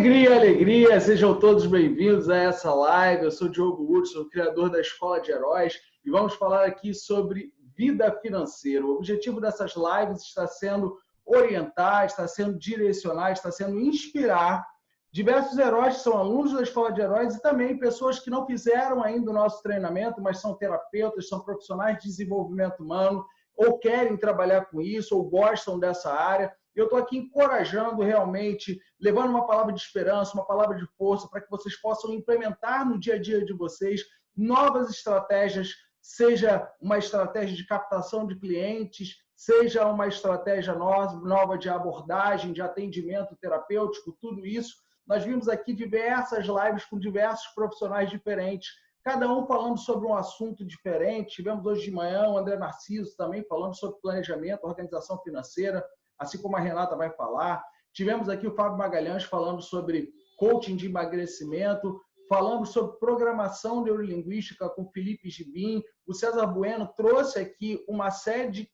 Alegria, alegria! Sejam todos bem-vindos a essa live. Eu sou o Diogo Hudson, criador da Escola de Heróis, e vamos falar aqui sobre vida financeira. O objetivo dessas lives está sendo orientar, está sendo direcionar, está sendo inspirar diversos heróis que são alunos da Escola de Heróis e também pessoas que não fizeram ainda o nosso treinamento, mas são terapeutas, são profissionais de desenvolvimento humano, ou querem trabalhar com isso, ou gostam dessa área. Eu estou aqui encorajando realmente, levando uma palavra de esperança, uma palavra de força, para que vocês possam implementar no dia a dia de vocês novas estratégias, seja uma estratégia de captação de clientes, seja uma estratégia nova de abordagem, de atendimento terapêutico, tudo isso. Nós vimos aqui diversas lives com diversos profissionais diferentes, cada um falando sobre um assunto diferente. Tivemos hoje de manhã o André Narciso também falando sobre planejamento, organização financeira, assim como a Renata vai falar. Tivemos aqui o Fábio Magalhães falando sobre coaching de emagrecimento, falamos sobre programação neurolinguística com Felipe Gibim. O César Bueno trouxe aqui uma série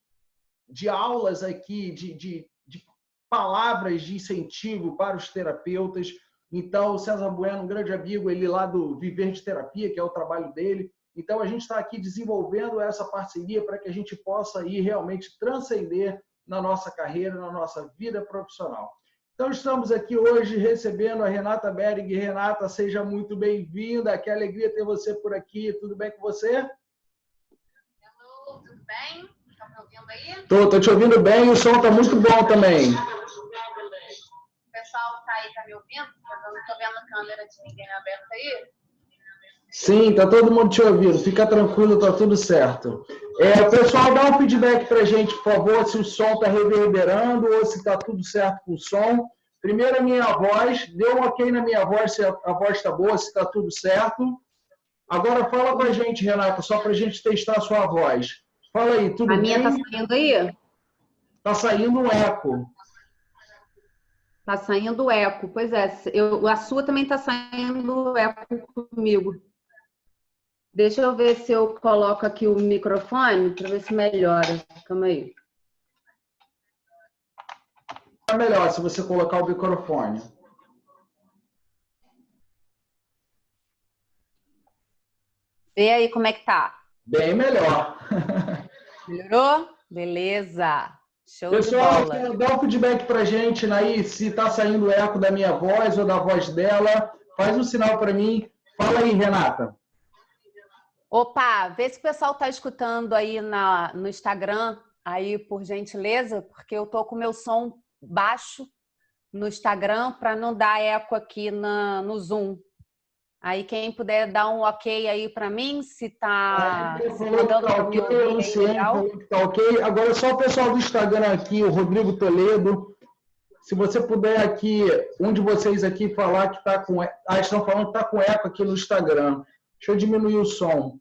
de aulas aqui, de palavras de incentivo para os terapeutas. Então, o César Bueno, um grande amigo, ele lá do Viver de Terapia, que é o trabalho dele. Então, a gente está aqui desenvolvendo essa parceria para que a gente possa ir realmente transcender na nossa carreira, na nossa vida profissional. Então, estamos aqui hoje recebendo a Renata Berg. Renata, seja muito bem-vinda. Que alegria ter você por aqui. Tudo bem com você? Hello, tudo bem? Estão me ouvindo aí? Estou te ouvindo bem e o som está muito bom também. O pessoal está aí, tá me ouvindo? Eu não estou vendo a câmera de ninguém aberta aí. Sim, tá todo mundo te ouvindo. Fica tranquilo, tá tudo certo. Pessoal, dá um feedback pra gente, por favor, se o som tá reverberando ou se tá tudo certo com o som. Primeiro a minha voz, dê um ok na minha voz, se a voz tá boa, se tá tudo certo. Agora fala pra gente, Renata, só pra gente testar a sua voz. Fala aí, tudo bem? A minha tá saindo aí? Tá saindo um eco. Tá saindo eco, pois é. A sua também tá saindo eco comigo. Deixa eu ver se eu coloco aqui o microfone para ver se melhora. Calma aí. É melhor se você colocar o microfone. Vê aí como é que tá. Bem melhor. Melhorou? Beleza. Show Pessoal, de bola. dá um feedback pra gente aí, se está saindo eco da minha voz ou da voz dela. Faz um sinal para mim. Fala aí, Renata. Opa, vê se o pessoal tá escutando aí no Instagram, aí por gentileza, porque eu tô com o meu som baixo no Instagram para não dar eco aqui no Zoom. Aí quem puder dar um ok aí para mim, se tá dando para me ouvir aí, legal. Tá ok. Agora só o pessoal do Instagram aqui, o Rodrigo Toledo. Se você puder aqui, um de vocês aqui falar que tá com eco. Ah, estão falando que tá com eco aqui no Instagram. Deixa eu diminuir o som.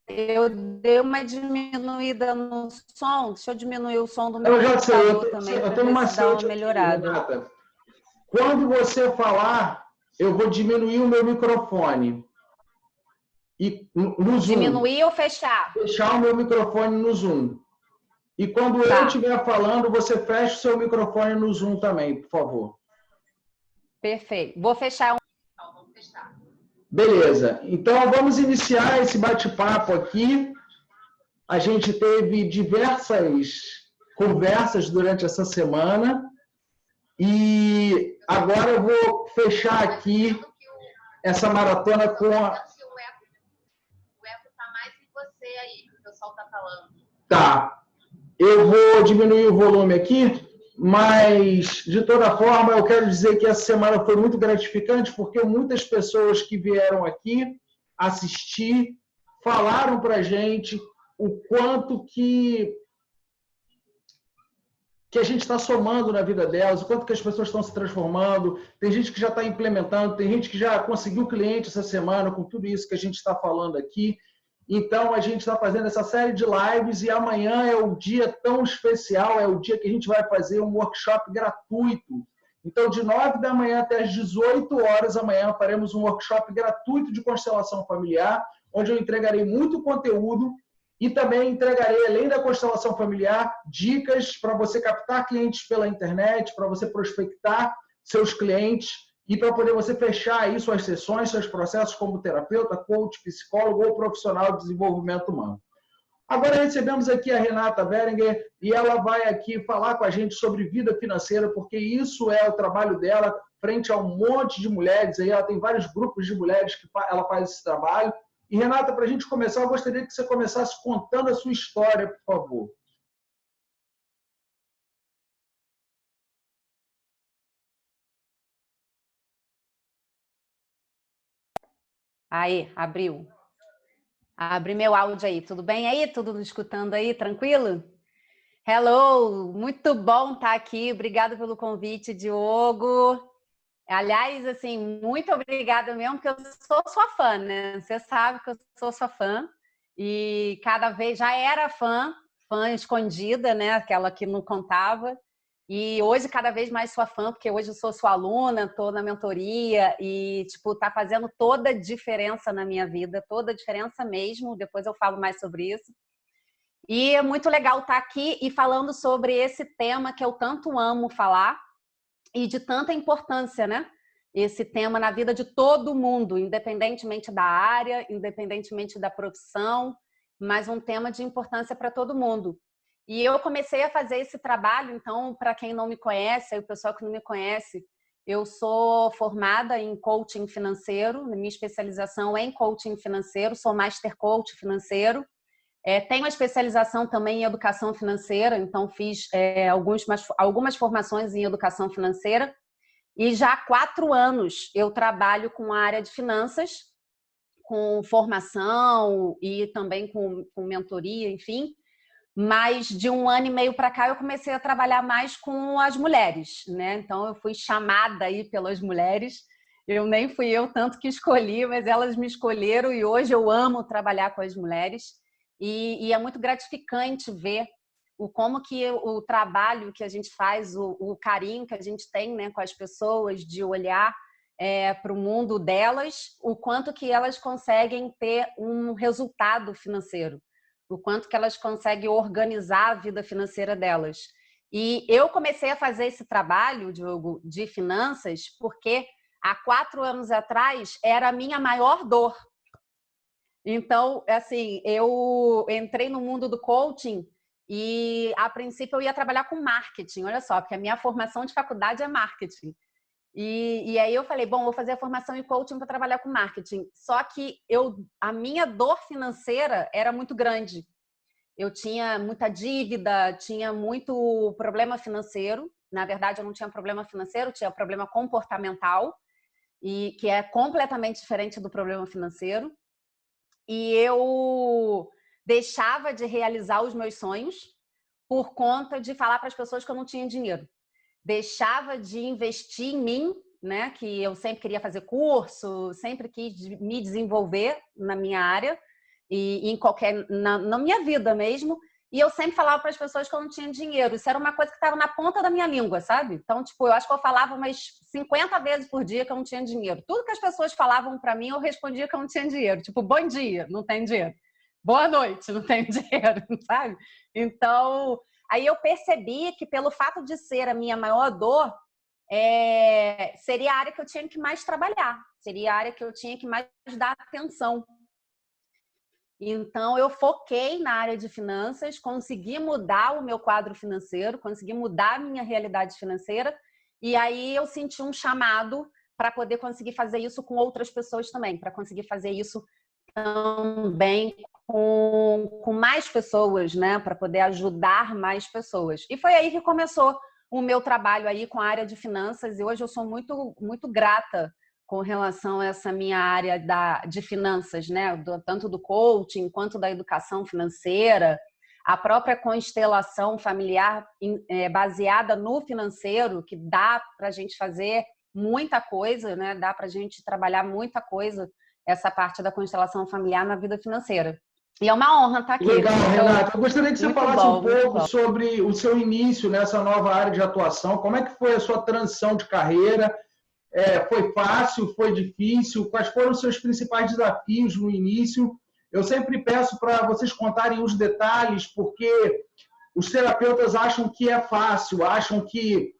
Eu dei uma diminuída no som. Deixa eu diminuir o som do meu Eu já sei, computador também para ver se dá uma melhorada. Renata. Quando você falar, eu vou diminuir o meu microfone. E no Zoom. Diminuir ou fechar? Fechar o meu microfone no Zoom. E quando eu estiver falando, você fecha o seu microfone no Zoom também, por favor. Perfeito. Vou fechar. Vamos testar. Beleza. Então, vamos iniciar esse bate-papo aqui. A gente teve diversas conversas durante essa semana. E agora eu vou fechar aqui essa maratona com a... O eco tá mais em você aí, que o pessoal tá falando. Tá. Eu vou diminuir o volume aqui, mas, de toda forma, eu quero dizer que essa semana foi muito gratificante, porque muitas pessoas que vieram aqui assistir falaram para a gente o quanto que a gente está somando na vida delas, o quanto que as pessoas estão se transformando. Tem gente que já está implementando, tem gente que já conseguiu cliente essa semana com tudo isso que a gente está falando aqui. Então, a gente está fazendo essa série de lives e amanhã é o dia tão especial, é o dia que a gente vai fazer um workshop gratuito. Então, de 9 da manhã até as 18 horas amanhã, faremos um workshop gratuito de constelação familiar, onde eu entregarei muito conteúdo E também entregarei, além da constelação familiar, dicas para você captar clientes pela internet, para você prospectar seus clientes e para poder você fechar aí suas sessões, seus processos como terapeuta, coach, psicólogo ou profissional de desenvolvimento humano. Agora recebemos aqui a Renata Berenguer e ela vai aqui falar com a gente sobre vida financeira, porque isso é o trabalho dela frente a um monte de mulheres. Aí ela tem vários grupos de mulheres que ela faz esse trabalho. E, Renata, para a gente começar, eu gostaria que você começasse contando a sua história, por favor. Aí, abriu. Abri meu áudio aí. Tudo bem aí? Tudo escutando aí? Tranquilo? Hello! Muito bom estar aqui. Obrigada pelo convite, Diogo. Aliás, assim, muito obrigada mesmo, porque eu sou sua fã, né? Você sabe que eu sou sua fã. E cada vez já era fã escondida, né? Aquela que não contava. E hoje cada vez mais sua fã, porque hoje eu sou sua aluna, estou na mentoria e tipo tá fazendo toda a diferença na minha vida, toda a diferença mesmo. Depois eu falo mais sobre isso. E é muito legal estar aqui e falando sobre esse tema que eu tanto amo falar e de tanta importância, né? Esse tema na vida de todo mundo, independentemente da área, independentemente da profissão, mas um tema de importância para todo mundo. E eu comecei a fazer esse trabalho, então, para quem não me conhece, o pessoal que não me conhece, eu sou formada em coaching financeiro, minha especialização é em coaching financeiro, sou master coach financeiro. Tenho uma especialização também em educação financeira, então fiz algumas formações em educação financeira e já há 4 anos eu trabalho com a área de finanças, com formação e também com mentoria, enfim. Mas de 1 ano e meio para cá eu comecei a trabalhar mais com as mulheres, né? Então eu fui chamada aí pelas mulheres. Eu nem fui eu tanto que escolhi, mas elas me escolheram e hoje eu amo trabalhar com as mulheres. E é muito gratificante ver como que o trabalho que a gente faz, o carinho que a gente tem, né, com as pessoas, de olhar para o mundo delas, o quanto que elas conseguem ter um resultado financeiro, o quanto que elas conseguem organizar a vida financeira delas. E eu comecei a fazer esse trabalho, Diogo, de finanças, porque há 4 anos atrás era a minha maior dor. Então, assim, eu entrei no mundo do coaching e, a princípio, eu ia trabalhar com marketing, olha só, porque a minha formação de faculdade é marketing. E aí eu falei, bom, vou fazer a formação em coaching para trabalhar com marketing. Só que a minha dor financeira era muito grande. Eu tinha muita dívida, tinha muito problema financeiro. Na verdade, eu não tinha problema financeiro, tinha problema comportamental, e que é completamente diferente do problema financeiro. E eu deixava de realizar os meus sonhos por conta de falar para as pessoas que eu não tinha dinheiro. Deixava de investir em mim, né? Que eu sempre queria fazer curso, sempre quis me desenvolver na minha área e na minha vida mesmo. E eu sempre falava para as pessoas que eu não tinha dinheiro. Isso era uma coisa que estava na ponta da minha língua, sabe? Então, tipo, eu acho que eu falava umas 50 vezes por dia que eu não tinha dinheiro. Tudo que as pessoas falavam para mim, eu respondia que eu não tinha dinheiro. Tipo, bom dia, não tenho dinheiro. Boa noite, não tenho dinheiro, sabe? Então, aí eu percebi que pelo fato de ser a minha maior dor, seria a área que eu tinha que mais trabalhar. Seria a área que eu tinha que mais dar atenção. Então, eu foquei na área de finanças, consegui mudar o meu quadro financeiro, consegui mudar a minha realidade financeira, e aí eu senti um chamado para poder conseguir fazer isso com outras pessoas também, para conseguir fazer isso também com mais pessoas, né? Para poder ajudar mais pessoas. E foi aí que começou o meu trabalho aí com a área de finanças, e hoje eu sou muito, muito grata com relação a essa minha área de finanças, né? Tanto do coaching quanto da educação financeira, a própria constelação familiar baseada no financeiro, que dá para a gente fazer muita coisa, né? Dá para a gente trabalhar muita coisa, essa parte da constelação familiar na vida financeira. E é uma honra estar aqui. Legal, Renata. Eu gostaria que você falasse um pouco sobre o seu início nessa nova área de atuação. Como é que foi a sua transição de carreira? Foi fácil? Foi difícil? Quais foram os seus principais desafios no início? Eu sempre peço para vocês contarem os detalhes, porque os terapeutas acham que é fácil, acham que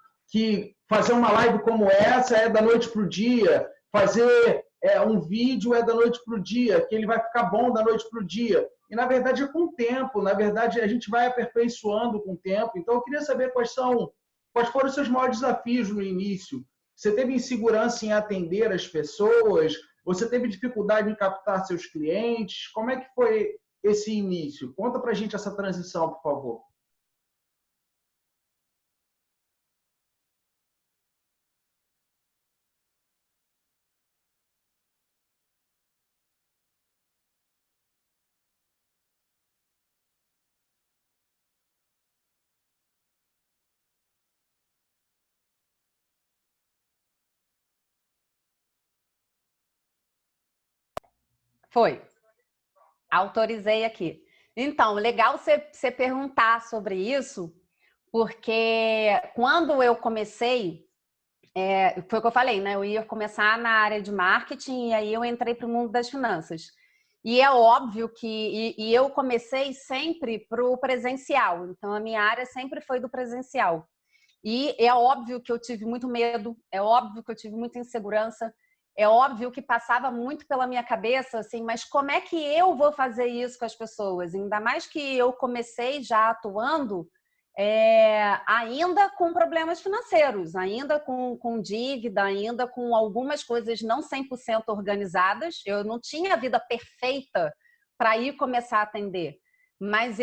fazer uma live como essa é da noite para o dia, fazer um vídeo é da noite para o dia, que ele vai ficar bom da noite para o dia. E, na verdade, é com o tempo. Na verdade, a gente vai aperfeiçoando com o tempo. Então, eu queria saber quais foram os seus maiores desafios no início. Você teve insegurança em atender as pessoas? Você teve dificuldade em captar seus clientes? Como é que foi esse início? Conta pra gente essa transição, por favor. Foi. Autorizei aqui. Então, legal você perguntar sobre isso, porque quando eu comecei, foi o que eu falei, né? Eu ia começar na área de marketing e aí eu entrei para o mundo das finanças. E é óbvio que eu comecei sempre para o presencial, então a minha área sempre foi do presencial. E é óbvio que eu tive muito medo, é óbvio que eu tive muita insegurança, é óbvio que passava muito pela minha cabeça, assim, mas como é que eu vou fazer isso com as pessoas? Ainda mais que eu comecei já atuando ainda com problemas financeiros, ainda com dívida, ainda com algumas coisas não 100% organizadas. Eu não tinha a vida perfeita para ir começar a atender. Mas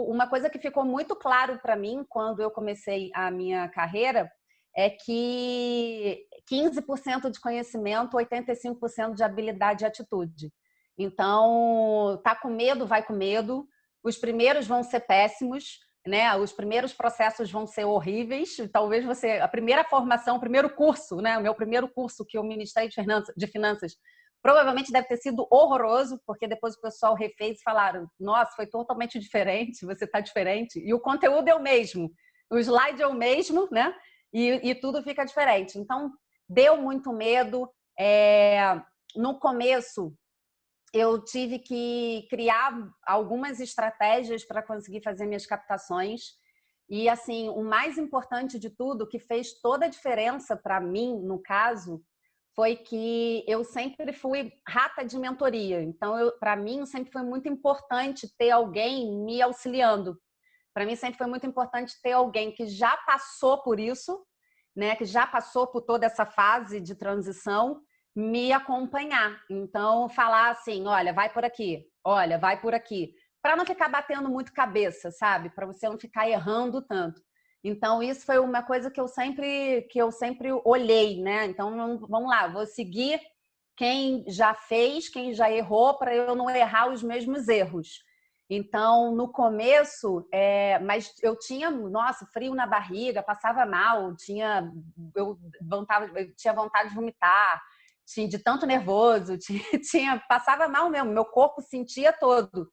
uma coisa que ficou muito claro para mim quando eu comecei a minha carreira é que 15% de conhecimento, 85% de habilidade e atitude. Então, tá com medo, vai com medo. Os primeiros vão ser péssimos, né? Os primeiros processos vão ser horríveis. Talvez a primeira formação, o primeiro curso, né? O meu primeiro curso que eu ministrei de finanças, provavelmente deve ter sido horroroso, porque depois o pessoal refez e falaram: nossa, foi totalmente diferente, você está diferente. E o conteúdo é o mesmo, o slide é o mesmo, né? E tudo fica diferente. Então, deu muito medo. No começo, eu tive que criar algumas estratégias para conseguir fazer minhas captações. E, assim, o mais importante de tudo, que fez toda a diferença para mim, no caso, foi que eu sempre fui rata de mentoria. Então, para mim, sempre foi muito importante ter alguém me auxiliando. Para mim, sempre foi muito importante ter alguém que já passou por isso, né, que já passou por toda essa fase de transição, me acompanhar. Então, falar assim, olha, vai por aqui, olha, vai por aqui. Para não ficar batendo muito cabeça, sabe? Para você não ficar errando tanto. Então, isso foi uma coisa que eu sempre olhei, né? Então, vamos lá, vou seguir quem já fez, quem já errou, para eu não errar os mesmos erros. Então, no começo, mas eu tinha, nossa, frio na barriga, passava mal, eu tinha vontade de vomitar, de tanto nervoso, passava mal mesmo, meu corpo sentia todo.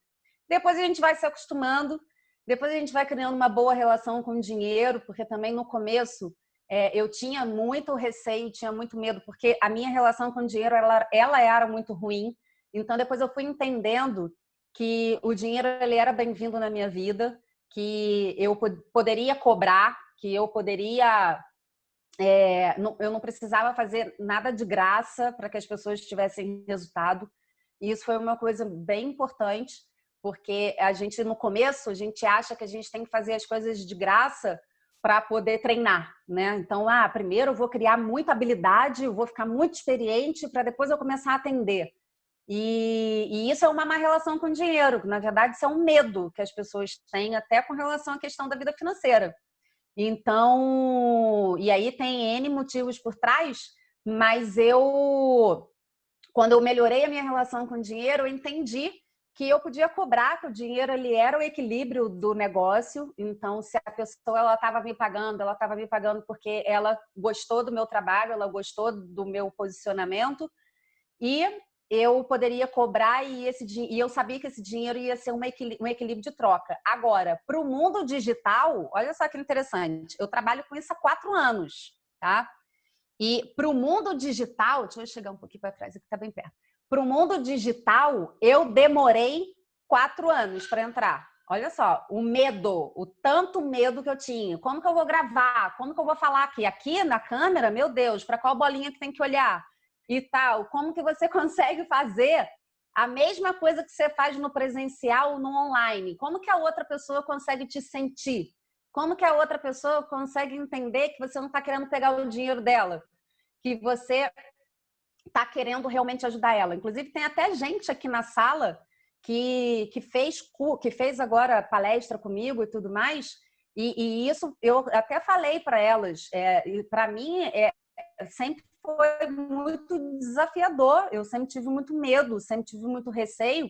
Depois a gente vai se acostumando, depois a gente vai criando uma boa relação com o dinheiro, porque também no começo eu tinha muito receio, tinha muito medo, porque a minha relação com o dinheiro ela era muito ruim. Então depois eu fui entendendo que o dinheiro ele era bem-vindo na minha vida, que eu poderia cobrar, que eu poderia eu não precisava fazer nada de graça para que as pessoas tivessem resultado. E isso foi uma coisa bem importante, porque a gente, no começo, a gente acha que a gente tem que fazer as coisas de graça para poder treinar, né? Então, primeiro eu vou criar muita habilidade, eu vou ficar muito experiente para depois eu começar a atender. E isso é uma má relação com o dinheiro. Na verdade, isso é um medo que as pessoas têm até com relação à questão da vida financeira. Então, e aí tem N motivos por trás, mas quando eu melhorei a minha relação com o dinheiro, eu entendi que eu podia cobrar, que o dinheiro ele era o equilíbrio do negócio. Então, se a pessoa ela estava me pagando porque ela gostou do meu trabalho, ela gostou do meu posicionamento, e eu poderia cobrar e eu sabia que esse dinheiro ia ser um equilíbrio de troca. Agora, para o mundo digital, olha só que interessante, eu trabalho com isso há 4 anos, tá? E para o mundo digital, deixa eu chegar um pouquinho para trás, aqui está bem perto. Para o mundo digital, eu demorei 4 anos para entrar. Olha só, o medo, o tanto medo que eu tinha. Como que eu vou gravar? Como que eu vou falar aqui? Aqui na câmera, meu Deus, para qual bolinha que tem que olhar? E tal. Como que você consegue fazer a mesma coisa que você faz no presencial no online? Como que a outra pessoa consegue te sentir? Como que a outra pessoa consegue entender que você não está querendo pegar o dinheiro dela? Que você está querendo realmente ajudar ela? Inclusive, tem até gente aqui na sala que fez agora palestra comigo e tudo mais, e isso eu até falei para elas, para mim sempre foi muito desafiador, eu sempre tive muito medo, sempre tive muito receio,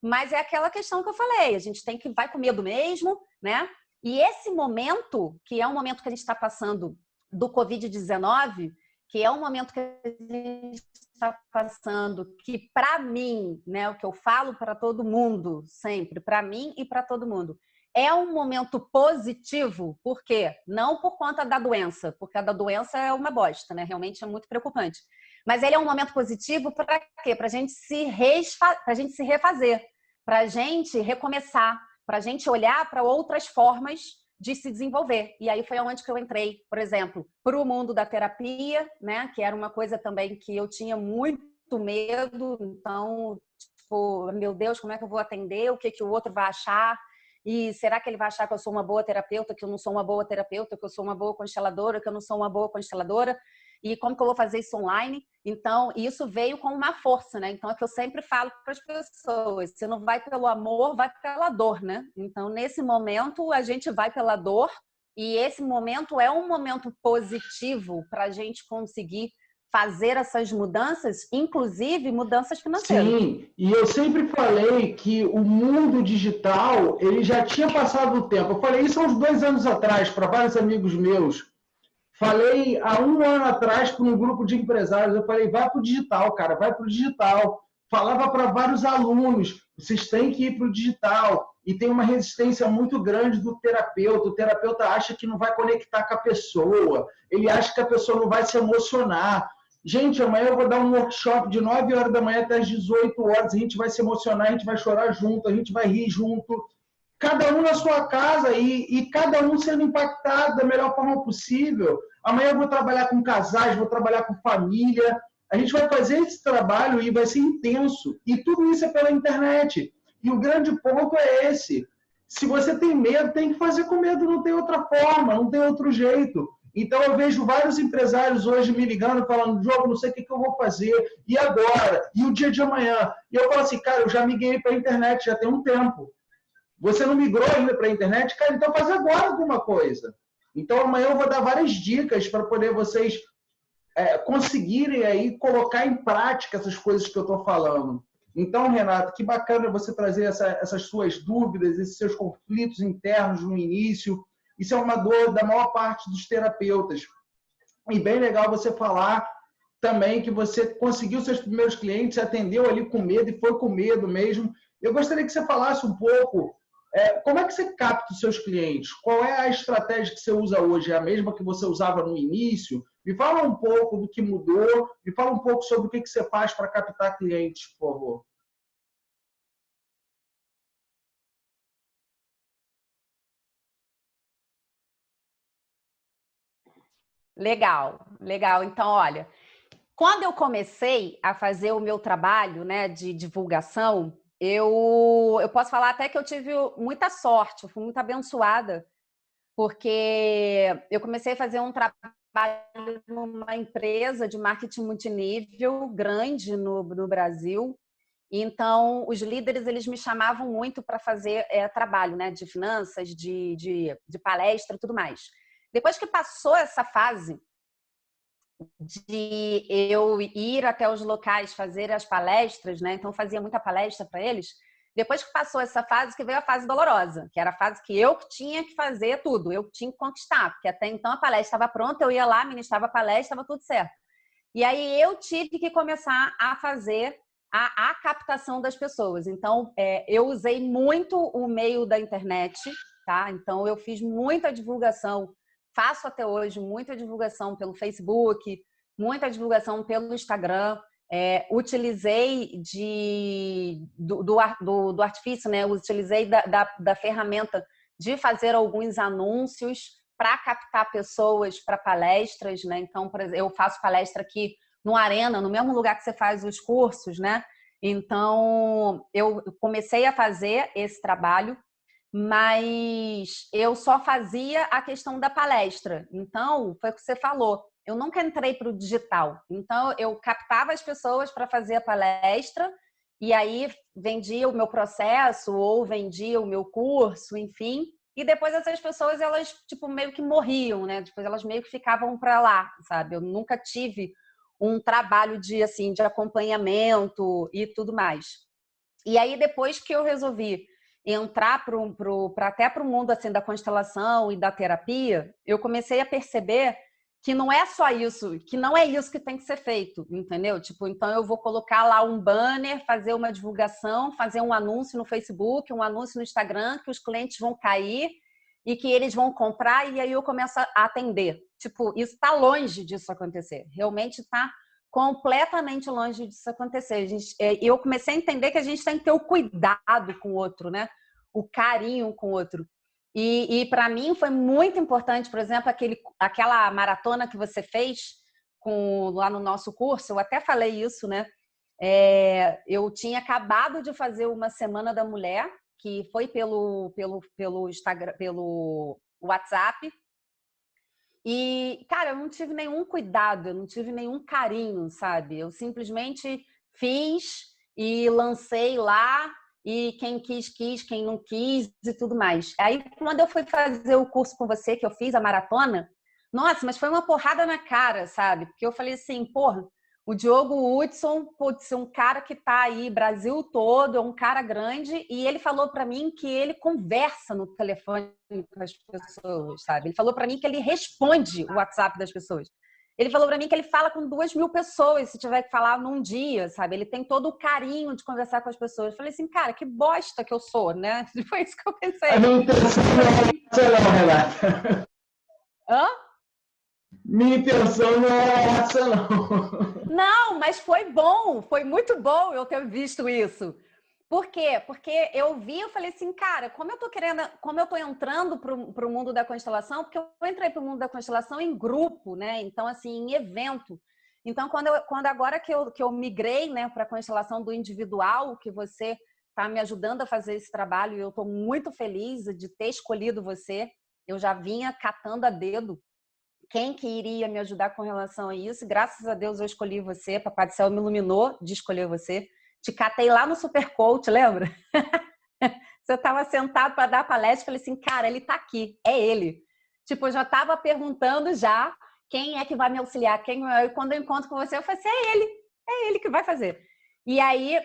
mas é aquela questão que eu falei, a gente vai com medo mesmo, né? E esse momento, que é um momento que a gente está passando do Covid-19, que é um momento que a gente está passando, que para mim, né, o que eu falo para todo mundo sempre, para mim e para todo mundo, é um momento positivo. Por quê? Não por conta da doença, porque a da doença é uma bosta, né? Realmente é muito preocupante. Mas ele é um momento positivo para quê? Para a gente se refazer, para a gente recomeçar, para a gente olhar para outras formas de se desenvolver. E aí foi onde que eu entrei, por exemplo, para o mundo da terapia, né? Que era uma coisa também que eu tinha muito medo. Então, tipo, meu Deus, como é que eu vou atender? O que que o outro vai achar? E será que ele vai achar que eu sou uma boa terapeuta, que eu não sou uma boa terapeuta, que eu sou uma boa consteladora, que eu não sou uma boa consteladora? E como que eu vou fazer isso online? Então, isso veio com uma força, né? Então, é que eu sempre falo para as pessoas, você não vai pelo amor, vai pela dor, né? Então, nesse momento, a gente vai pela dor, e esse momento é um momento positivo para a gente conseguir fazer essas mudanças, inclusive mudanças financeiras. Sim, e eu sempre falei que o mundo digital, ele já tinha passado o tempo. Eu falei isso há uns 2 anos atrás, para vários amigos meus. Falei há 1 ano atrás para um grupo de empresários, eu falei, vai para o digital, cara, vai para o digital. Falava para vários alunos, vocês têm que ir para o digital. E tem uma resistência muito grande do terapeuta. O terapeuta acha que não vai conectar com a pessoa, ele acha que a pessoa não vai se emocionar. Gente, amanhã eu vou dar um workshop de 9 horas da manhã até as 18 horas, a gente vai se emocionar, a gente vai chorar junto, a gente vai rir junto. Cada um na sua casa e cada um sendo impactado da melhor forma possível. Amanhã eu vou trabalhar com casais, vou trabalhar com família. A gente vai fazer esse trabalho e vai ser intenso. E tudo isso é pela internet. E o grande ponto é esse. Se você tem medo, tem que fazer com medo, não tem outra forma, não tem outro jeito. Então eu vejo vários empresários hoje me ligando, falando, Diogo, não sei o que eu vou fazer, e agora? E o dia de amanhã? E eu falo assim, cara, eu já migrei para a internet, já tem um tempo. Você não migrou ainda para a internet? Cara, então faz agora alguma coisa. Então amanhã eu vou dar várias dicas para poder vocês conseguirem aí colocar em prática essas coisas que eu estou falando. Então, Renato, que bacana você trazer essas suas dúvidas, esses seus conflitos internos no início. Isso é uma dor da maior parte dos terapeutas. E bem legal você falar também que você conseguiu seus primeiros clientes, atendeu ali com medo e foi com medo mesmo. Eu gostaria que você falasse um pouco como é que você capta os seus clientes? Qual é a estratégia que você usa hoje? É a mesma que você usava no início? Me fala um pouco do que mudou, me fala um pouco sobre o que você faz para captar clientes, por favor. Legal, legal. Então, olha, quando eu comecei a fazer o meu trabalho, né, de divulgação, eu posso falar até que eu tive muita sorte, eu fui muito abençoada, porque eu comecei a fazer um trabalho numa empresa de marketing multinível grande no Brasil. Então, os líderes eles me chamavam muito para fazer trabalho, né, de finanças, de palestra e tudo mais. Depois que passou essa fase de eu ir até os locais fazer as palestras, né? Então fazia muita palestra para eles. Depois que passou essa fase, que veio a fase dolorosa, que era a fase que eu tinha que fazer tudo, eu tinha que conquistar, porque até então a palestra estava pronta, eu ia lá, ministrava a palestra, estava tudo certo. E aí eu tive que começar a fazer a captação das pessoas. Então, eu usei muito o meio da internet, tá? Então, eu fiz muita divulgação, faço até hoje muita divulgação pelo Facebook, muita divulgação pelo Instagram. utilizei do artifício, né? Utilizei da ferramenta de fazer alguns anúncios para captar pessoas para palestras, né? Então, por exemplo, eu faço palestra aqui no Arena, no mesmo lugar que você faz os cursos, né? Então, eu comecei a fazer esse trabalho, mas eu só fazia a questão da palestra. Então, foi o que você falou. Eu nunca entrei para o digital. Então, eu captava as pessoas para fazer a palestra e aí vendia o meu processo ou vendia o meu curso, enfim. E depois essas pessoas, elas tipo meio que morriam, né? Depois elas meio que ficavam para lá, sabe? Eu nunca tive um trabalho de assim de acompanhamento e tudo mais. E aí depois que eu resolvi entrar até para o mundo assim da constelação e da terapia, eu comecei a perceber que não é só isso, que não é isso que tem que ser feito, entendeu? Tipo, então eu vou colocar lá um banner, fazer uma divulgação, fazer um anúncio no Facebook, um anúncio no Instagram, que os clientes vão cair e que eles vão comprar e aí eu começo a atender. Tipo, isso está longe disso acontecer. Realmente está completamente longe disso acontecer. Eu comecei a entender que a gente tem que ter o cuidado com o outro, né? O carinho com o outro. E para mim foi muito importante, por exemplo, aquela maratona que você fez lá no nosso curso, eu até falei isso, né? Eu tinha acabado de fazer uma Semana da Mulher, que foi pelo Instagram, pelo WhatsApp. E, cara, eu não tive nenhum cuidado, eu não tive nenhum carinho, sabe? Eu simplesmente fiz e lancei lá e quem quis, quis, quem não quis e tudo mais. Aí, quando eu fui fazer o curso com você, que eu fiz a maratona, nossa, mas foi uma porrada na cara, sabe? Porque eu falei assim, porra, o Diogo Hudson, putz, um cara que tá aí, Brasil todo, é um cara grande, e ele falou para mim que ele conversa no telefone com as pessoas, sabe? Ele falou para mim que ele responde o WhatsApp das pessoas. Ele falou para mim que ele fala com 2.000 pessoas, se tiver que falar num dia, sabe? Ele tem todo o carinho de conversar com as pessoas. Eu falei assim, cara, que bosta que eu sou, né? Foi isso que eu pensei. A minha intenção não é não, Renata. Hã? Minha intenção não é essa, não. Não, mas foi bom, foi muito bom eu ter visto isso. Por quê? Porque eu vi, eu falei assim, cara, como eu tô entrando para o mundo da constelação, porque eu entrei para o mundo da constelação em grupo, né? Então, assim, em evento. Então, quando agora que eu migrei, né, para a constelação do individual, que você está me ajudando a fazer esse trabalho, e eu estou muito feliz de ter escolhido você. Eu já vinha catando a dedo quem que iria me ajudar com relação a isso. Graças a Deus eu escolhi você, Papai do Céu me iluminou de escolher você. Te catei lá no Super Coach, lembra? Você estava sentado para dar palestra, falei assim, cara, ele está aqui, é ele. Tipo, eu já estava perguntando já quem é que vai me auxiliar, e quando eu encontro com você, eu falei assim, é ele que vai fazer. E aí,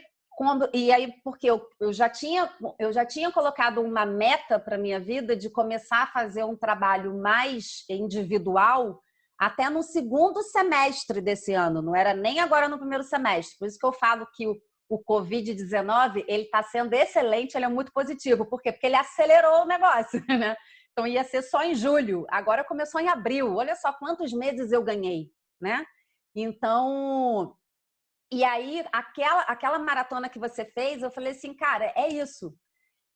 porque eu já tinha colocado uma meta para minha vida de começar a fazer um trabalho mais individual até no segundo semestre desse ano, não era nem agora no primeiro semestre. Por isso que eu falo que o Covid-19 ele está sendo excelente, ele é muito positivo. Por quê? Porque ele acelerou o negócio, né? Então ia ser só em julho, agora começou em abril. Olha só quantos meses eu ganhei, né? Então, e aí aquela maratona que você fez, eu falei assim, cara, é isso.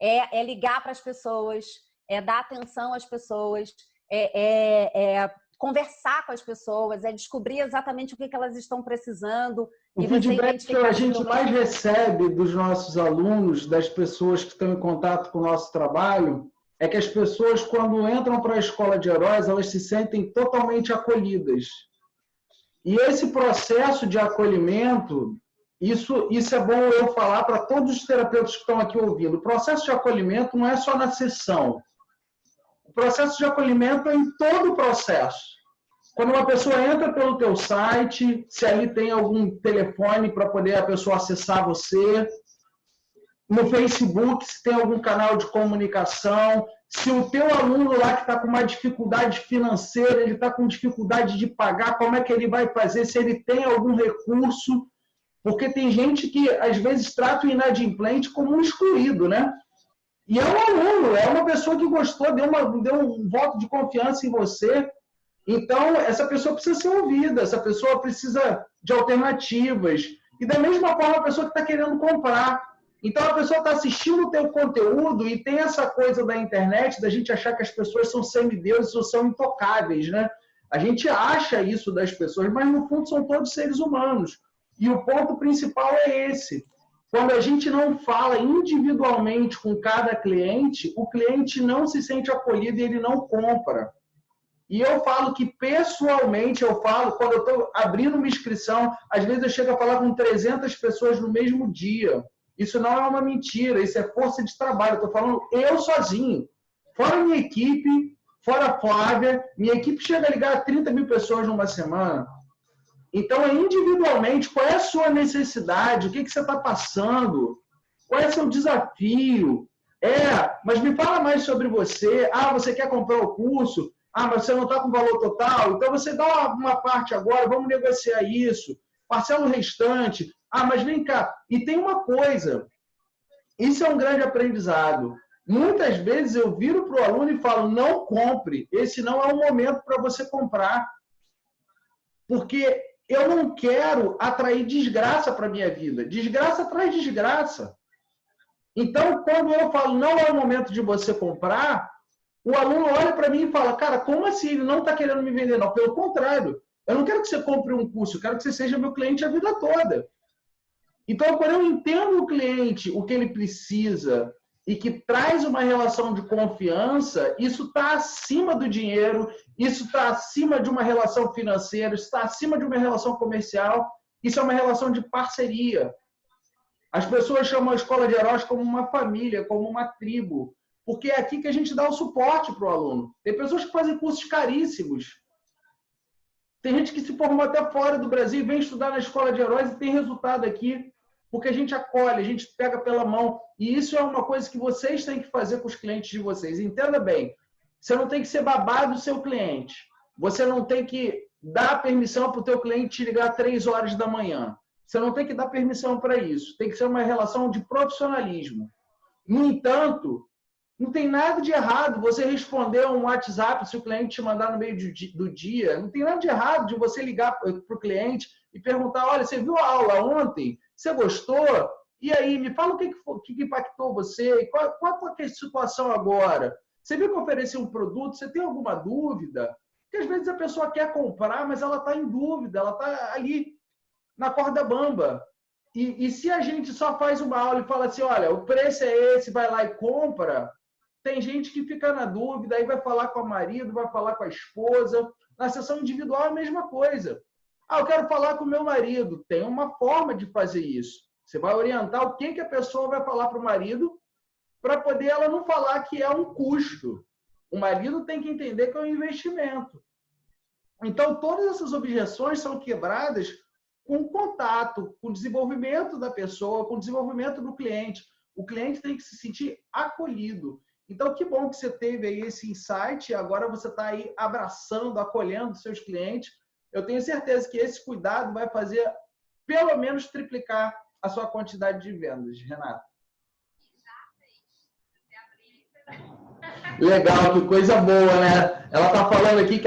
É ligar para as pessoas, é dar atenção às pessoas, é conversar com as pessoas, é descobrir exatamente o que elas estão precisando. O feedback que a gente mais recebe dos nossos alunos, das pessoas que estão em contato com o nosso trabalho, é que as pessoas, quando entram para a Escola de Heróis, elas se sentem totalmente acolhidas. E esse processo de acolhimento, isso é bom eu falar para todos os terapeutas que estão aqui ouvindo. O processo de acolhimento não é só na sessão. O processo de acolhimento é em todo o processo. Quando uma pessoa entra pelo teu site, se ali tem algum telefone para poder a pessoa acessar você, no Facebook, se tem algum canal de comunicação, se o teu aluno lá que está com uma dificuldade financeira, ele está com dificuldade de pagar, como é que ele vai fazer, se ele tem algum recurso, porque tem gente que às vezes trata o inadimplente como um excluído, né? E é um aluno, é uma pessoa que gostou, deu um voto de confiança em você. Então, essa pessoa precisa ser ouvida, essa pessoa precisa de alternativas. E da mesma forma a pessoa que está querendo comprar. Então a pessoa está assistindo o teu conteúdo e tem essa coisa da internet da gente achar que as pessoas são semideuses ou são intocáveis, né? A gente acha isso das pessoas, mas no fundo são todos seres humanos. E o ponto principal é esse. Quando a gente não fala individualmente com cada cliente, o cliente não se sente acolhido e ele não compra. E eu falo que, pessoalmente, quando eu estou abrindo uma inscrição, às vezes eu chego a falar com 300 pessoas no mesmo dia. Isso não é uma mentira, isso é força de trabalho. Eu estou falando eu sozinho. Fora minha equipe, fora a Flávia, minha equipe chega a ligar a 30 mil pessoas numa semana. Então, individualmente, qual é a sua necessidade? O que você está passando? Qual é o seu desafio? Mas me fala mais sobre você. Você quer comprar o curso? Mas você não está com valor total? Então, você dá uma parte agora, vamos negociar isso. Parcela o restante. Mas vem cá. E tem uma coisa. Isso é um grande aprendizado. Muitas vezes eu viro para o aluno e falo, não compre. Esse não é o momento para você comprar. Porque eu não quero atrair desgraça para a minha vida. Desgraça traz desgraça. Então, quando eu falo, não é o momento de você comprar, o aluno olha para mim e fala, cara, como assim? Ele não está querendo me vender? Não, pelo contrário. Eu não quero que você compre um curso, eu quero que você seja meu cliente a vida toda. Então, quando eu entendo o cliente, o que ele precisa, e que traz uma relação de confiança, isso está acima do dinheiro, isso está acima de uma relação financeira, isso está acima de uma relação comercial, isso é uma relação de parceria. As pessoas chamam a Escola de Heróis como uma família, como uma tribo, porque é aqui que a gente dá o suporte para o aluno. Tem pessoas que fazem cursos caríssimos. Tem gente que se formou até fora do Brasil e vem estudar na Escola de Heróis e tem resultado aqui, porque a gente acolhe, a gente pega pela mão. E isso é uma coisa que vocês têm que fazer com os clientes de vocês. Entenda bem, você não tem que ser babado do seu cliente. Você não tem que dar permissão para o teu cliente te ligar às 3 horas da manhã. Você não tem que dar permissão para isso. Tem que ser uma relação de profissionalismo. No entanto, não tem nada de errado você responder um WhatsApp se o cliente te mandar no meio do dia. Não tem nada de errado de você ligar para o cliente e perguntar, olha, você viu a aula ontem? Você gostou? E aí, me fala o que impactou você? Qual é a situação agora? Você viu que eu ofereci um produto? Você tem alguma dúvida? Porque às vezes a pessoa quer comprar, mas ela está em dúvida, ela está ali na corda bamba. E se a gente só faz uma aula e fala assim, olha, o preço é esse, vai lá e compra, tem gente que fica na dúvida, aí vai falar com o marido, vai falar com a esposa. Na sessão individual é a mesma coisa. Eu quero falar com o meu marido. Tem uma forma de fazer isso. Você vai orientar o que a pessoa vai falar para o marido para poder ela não falar que é um custo. O marido tem que entender que é um investimento. Então, todas essas objeções são quebradas com contato, com o desenvolvimento da pessoa, com o desenvolvimento do cliente. O cliente tem que se sentir acolhido. Então, que bom que você teve aí esse insight e agora você está aí abraçando, acolhendo seus clientes. Eu tenho certeza que esse cuidado vai fazer pelo menos triplicar a sua quantidade de vendas, Renata. Legal, que coisa boa, né? Ela está falando aqui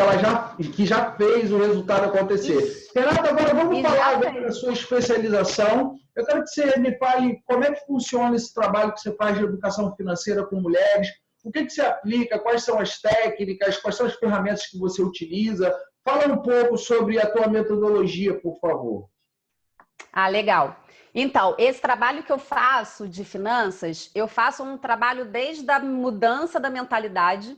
que já fez o resultado acontecer. Renata, agora vamos falar da sua especialização. Eu quero que você me fale como é que funciona esse trabalho que você faz de educação financeira com mulheres, o que você aplica, quais são as técnicas, quais são as ferramentas que você utiliza. Fala um pouco sobre a tua metodologia, por favor. Legal. Então, esse trabalho que eu faço de finanças, eu faço um trabalho desde a mudança da mentalidade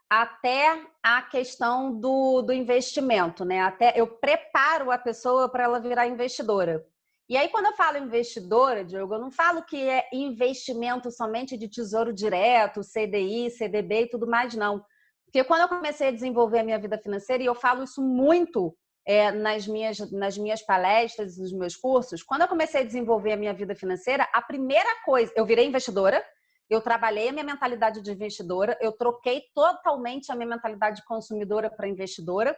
até a questão do investimento, né? Até eu preparo a pessoa para ela virar investidora. E aí, quando eu falo investidora, Diogo, eu não falo que é investimento somente de tesouro direto, CDI, CDB e tudo mais, não. Porque quando eu comecei a desenvolver a minha vida financeira, e eu falo isso muito nas minhas palestras, nos meus cursos, quando eu comecei a desenvolver a minha vida financeira, a primeira coisa, eu virei investidora, eu trabalhei a minha mentalidade de investidora, eu troquei totalmente a minha mentalidade de consumidora para investidora,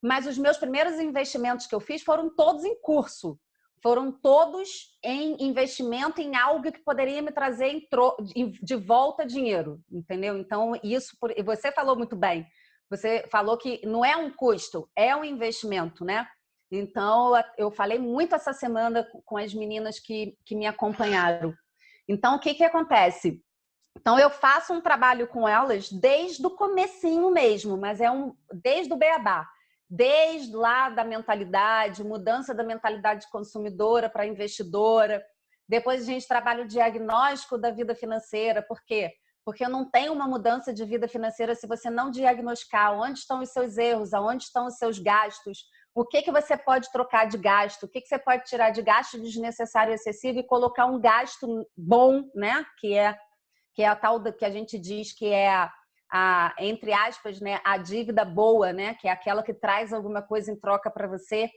mas os meus primeiros investimentos que eu fiz foram todos em curso, foram todos em investimento em algo que poderia me trazer de volta dinheiro, entendeu? Então, isso, e você falou muito bem, você falou que não é um custo, é um investimento, né? Então, eu falei muito essa semana com as meninas que me acompanharam. Então, o que acontece? Então, eu faço um trabalho com elas desde o comecinho mesmo, mas desde o beabá. Desde lá da mentalidade, mudança da mentalidade consumidora para investidora. Depois a gente trabalha o diagnóstico da vida financeira. Por quê? Porque não tem uma mudança de vida financeira se você não diagnosticar onde estão os seus erros, aonde estão os seus gastos, o que você pode trocar de gasto, o que você pode tirar de gasto desnecessário e excessivo e colocar um gasto bom, né? Que é a tal que a gente diz que é entre aspas, né, a dívida boa, né, que é aquela que traz alguma coisa em troca para você.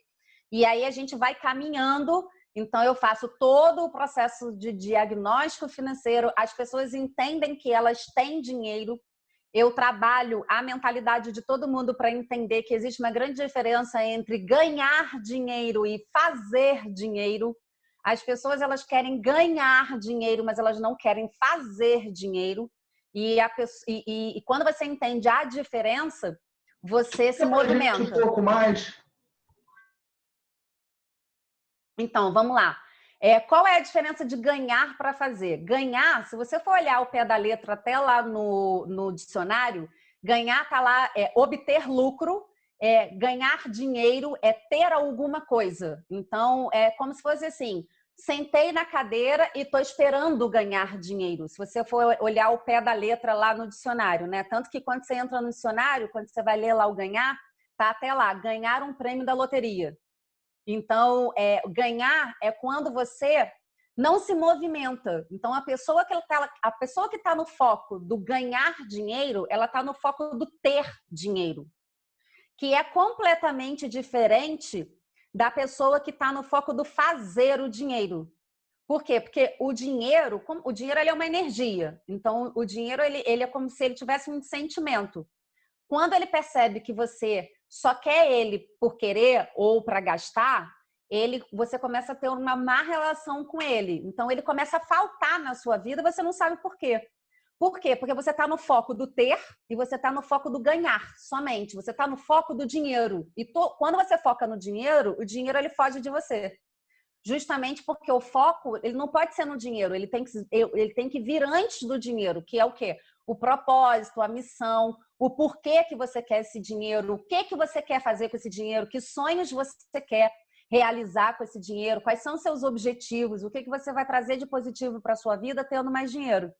E aí a gente vai caminhando. Então eu faço todo o processo de diagnóstico financeiro, as pessoas entendem que elas têm dinheiro. Eu trabalho a mentalidade de todo mundo para entender que existe uma grande diferença entre ganhar dinheiro e fazer dinheiro. As pessoas, elas querem ganhar dinheiro, mas elas não querem fazer dinheiro. E quando você entende a diferença, você se movimenta. Um pouco mais. Então, vamos lá. Qual é a diferença de ganhar para fazer? Ganhar, se você for olhar o pé da letra até lá no dicionário, ganhar está lá, obter lucro, ganhar dinheiro, ter alguma coisa. Então, é como se fosse assim, sentei na cadeira e estou esperando ganhar dinheiro. Se você for olhar o pé da letra lá no dicionário, né? Tanto que quando você entra no dicionário, quando você vai ler lá o ganhar, tá até lá, ganhar um prêmio da loteria. Então, ganhar é quando você não se movimenta. Então, a pessoa que está no foco do ganhar dinheiro, ela está no foco do ter dinheiro, que é completamente diferente da pessoa que está no foco do fazer o dinheiro. Por quê? Porque o dinheiro ele é uma energia. Então, o dinheiro ele é como se ele tivesse um sentimento. Quando ele percebe que você só quer ele por querer ou para gastar, você começa a ter uma má relação com ele. Então, ele começa a faltar na sua vida e você não sabe por quê. Por quê? Porque você está no foco do ter e você está no foco do ganhar somente. Você está no foco do dinheiro. E quando você foca no dinheiro, o dinheiro ele foge de você. Justamente porque o foco ele não pode ser no dinheiro, ele tem que vir antes do dinheiro, que é o quê? O propósito, a missão, o porquê que você quer esse dinheiro, o que você quer fazer com esse dinheiro, que sonhos você quer realizar com esse dinheiro, quais são os seus objetivos, o que você vai trazer de positivo para a sua vida tendo mais dinheiro.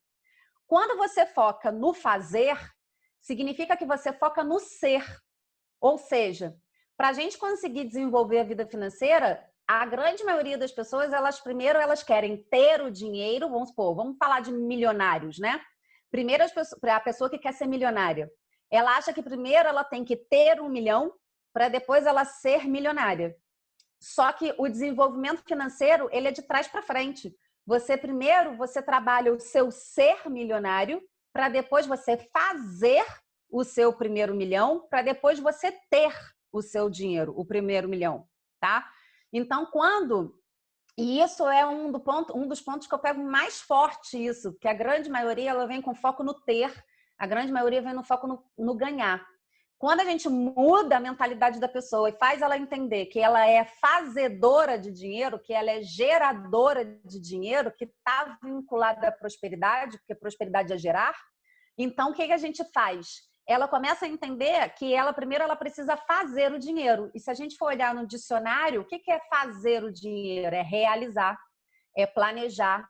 Quando você foca no fazer, significa que você foca no ser. Ou seja, para a gente conseguir desenvolver a vida financeira, a grande maioria das pessoas, primeiro elas querem ter o dinheiro, vamos falar de milionários, né? Primeiro a pessoa que quer ser milionária, ela acha que primeiro ela tem que ter 1 milhão para depois ela ser milionária. Só que o desenvolvimento financeiro, ele é de trás para frente. Primeiro você trabalha o seu ser milionário para depois você fazer o seu primeiro milhão, para depois você ter o seu dinheiro, o primeiro milhão, tá? Então, e isso é um dos pontos que eu pego mais forte isso, que a grande maioria ela vem com foco no ter, a grande maioria vem no foco no ganhar. Quando a gente muda a mentalidade da pessoa e faz ela entender que ela é fazedora de dinheiro, que ela é geradora de dinheiro, que está vinculada à prosperidade, porque prosperidade é gerar, então o que a gente faz? Ela começa a entender que primeiro ela precisa fazer o dinheiro. E se a gente for olhar no dicionário, o que é fazer o dinheiro? É realizar, é planejar,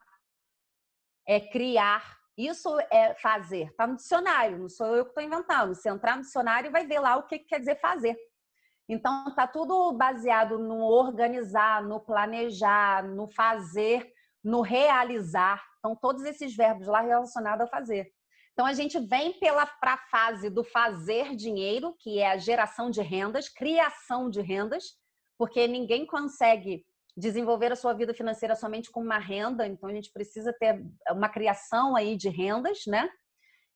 é criar. Isso é fazer. Está no dicionário, não sou eu que estou inventando. Se entrar no dicionário, vai ver lá o que quer dizer fazer. Então, está tudo baseado no organizar, no planejar, no fazer, no realizar. Então, todos esses verbos lá relacionados a fazer. Então, a gente vem para a fase do fazer dinheiro, que é a geração de rendas, criação de rendas, porque ninguém consegue desenvolver a sua vida financeira somente com uma renda, então a gente precisa ter uma criação aí de rendas, né?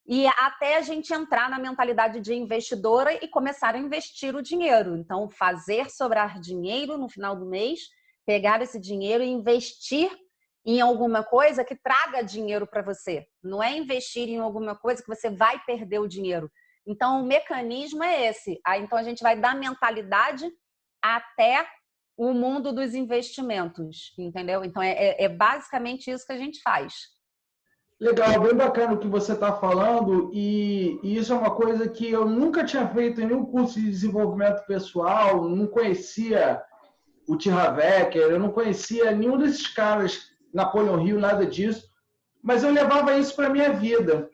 E até a gente entrar na mentalidade de investidora e começar a investir o dinheiro. Então, fazer sobrar dinheiro no final do mês, pegar esse dinheiro e investir em alguma coisa que traga dinheiro para você. Não é investir em alguma coisa que você vai perder o dinheiro. Então, o mecanismo é esse. Então, a gente vai da mentalidade até o mundo dos investimentos, entendeu? Então, é basicamente isso que a gente faz. Legal, bem bacana o que você está falando, e isso é uma coisa que eu nunca tinha feito em nenhum curso de desenvolvimento pessoal, não conhecia o T. Harv Eker, eu não conhecia nenhum desses caras, Napoleão Hill, nada disso, mas eu levava isso para a minha vida.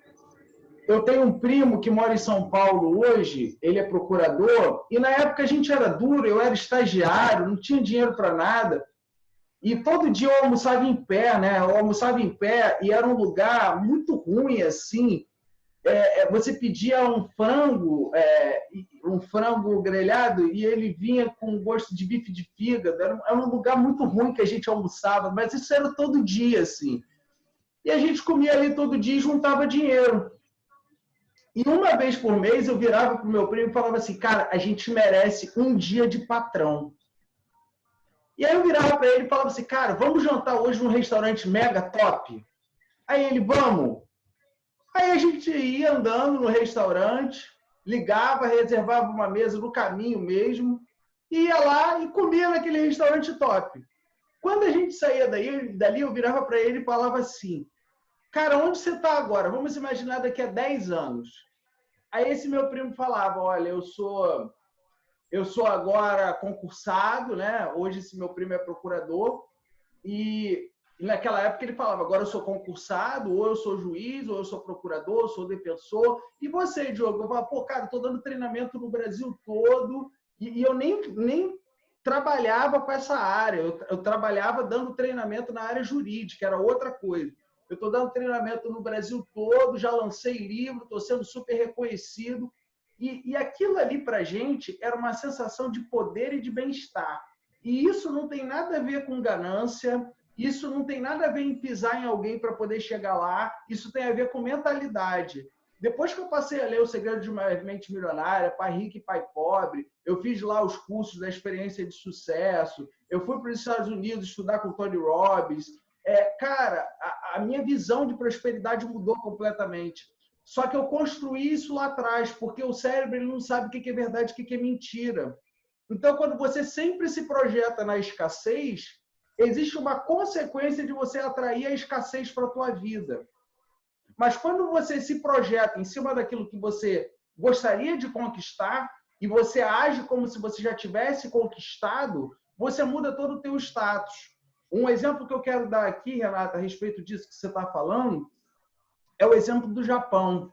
Eu tenho um primo que mora em São Paulo hoje, ele é procurador, e na época a gente era duro, eu era estagiário, não tinha dinheiro para nada, e todo dia eu almoçava em pé, né? Eu almoçava em pé e era um lugar muito ruim, assim. Você pedia um frango grelhado e ele vinha com gosto de bife de fígado. Era um lugar muito ruim que a gente almoçava, mas isso era todo dia, assim. E a gente comia ali todo dia e juntava dinheiro. E uma vez por mês eu virava para o meu primo e falava assim, cara, a gente merece um dia de patrão. E aí eu virava para ele e falava assim, cara, vamos jantar hoje num restaurante mega top? Aí ele, vamos. Aí a gente ia andando no restaurante, ligava, reservava uma mesa no caminho mesmo, ia lá e comia naquele restaurante top. Quando a gente saía dali eu virava para ele e falava assim, cara, onde você está agora? Vamos imaginar daqui a 10 anos. Aí esse meu primo falava, olha, eu sou agora concursado, né? Hoje esse meu primo é procurador e naquela época ele falava, agora eu sou concursado, ou eu sou juiz, ou eu sou procurador, eu sou defensor. E você, Diogo? Eu falava, pô, cara, estou dando treinamento no Brasil todo e eu nem trabalhava com essa área. Eu trabalhava dando treinamento na área jurídica, era outra coisa. Eu estou dando treinamento no Brasil todo, já lancei livro, estou sendo super reconhecido. E aquilo ali para a gente era uma sensação de poder e de bem-estar. E isso não tem nada a ver com ganância, isso não tem nada a ver em pisar em alguém para poder chegar lá, isso tem a ver com mentalidade. Depois que eu passei a ler O Segredo de uma Mente Milionária, Pai Rico e Pai Pobre, eu fiz lá os cursos da experiência de sucesso, eu fui para os Estados Unidos estudar com o Tony Robbins. Cara, a minha visão de prosperidade mudou completamente. Só que eu construí isso lá atrás, porque o cérebro ele não sabe o que é verdade e o que é mentira. Então, quando você sempre se projeta na escassez, existe uma consequência de você atrair a escassez para a tua vida. Mas quando você se projeta em cima daquilo que você gostaria de conquistar e você age como se você já tivesse conquistado, você muda todo o teu status. Um exemplo que eu quero dar aqui, Renata, a respeito disso que você está falando, é o exemplo do Japão.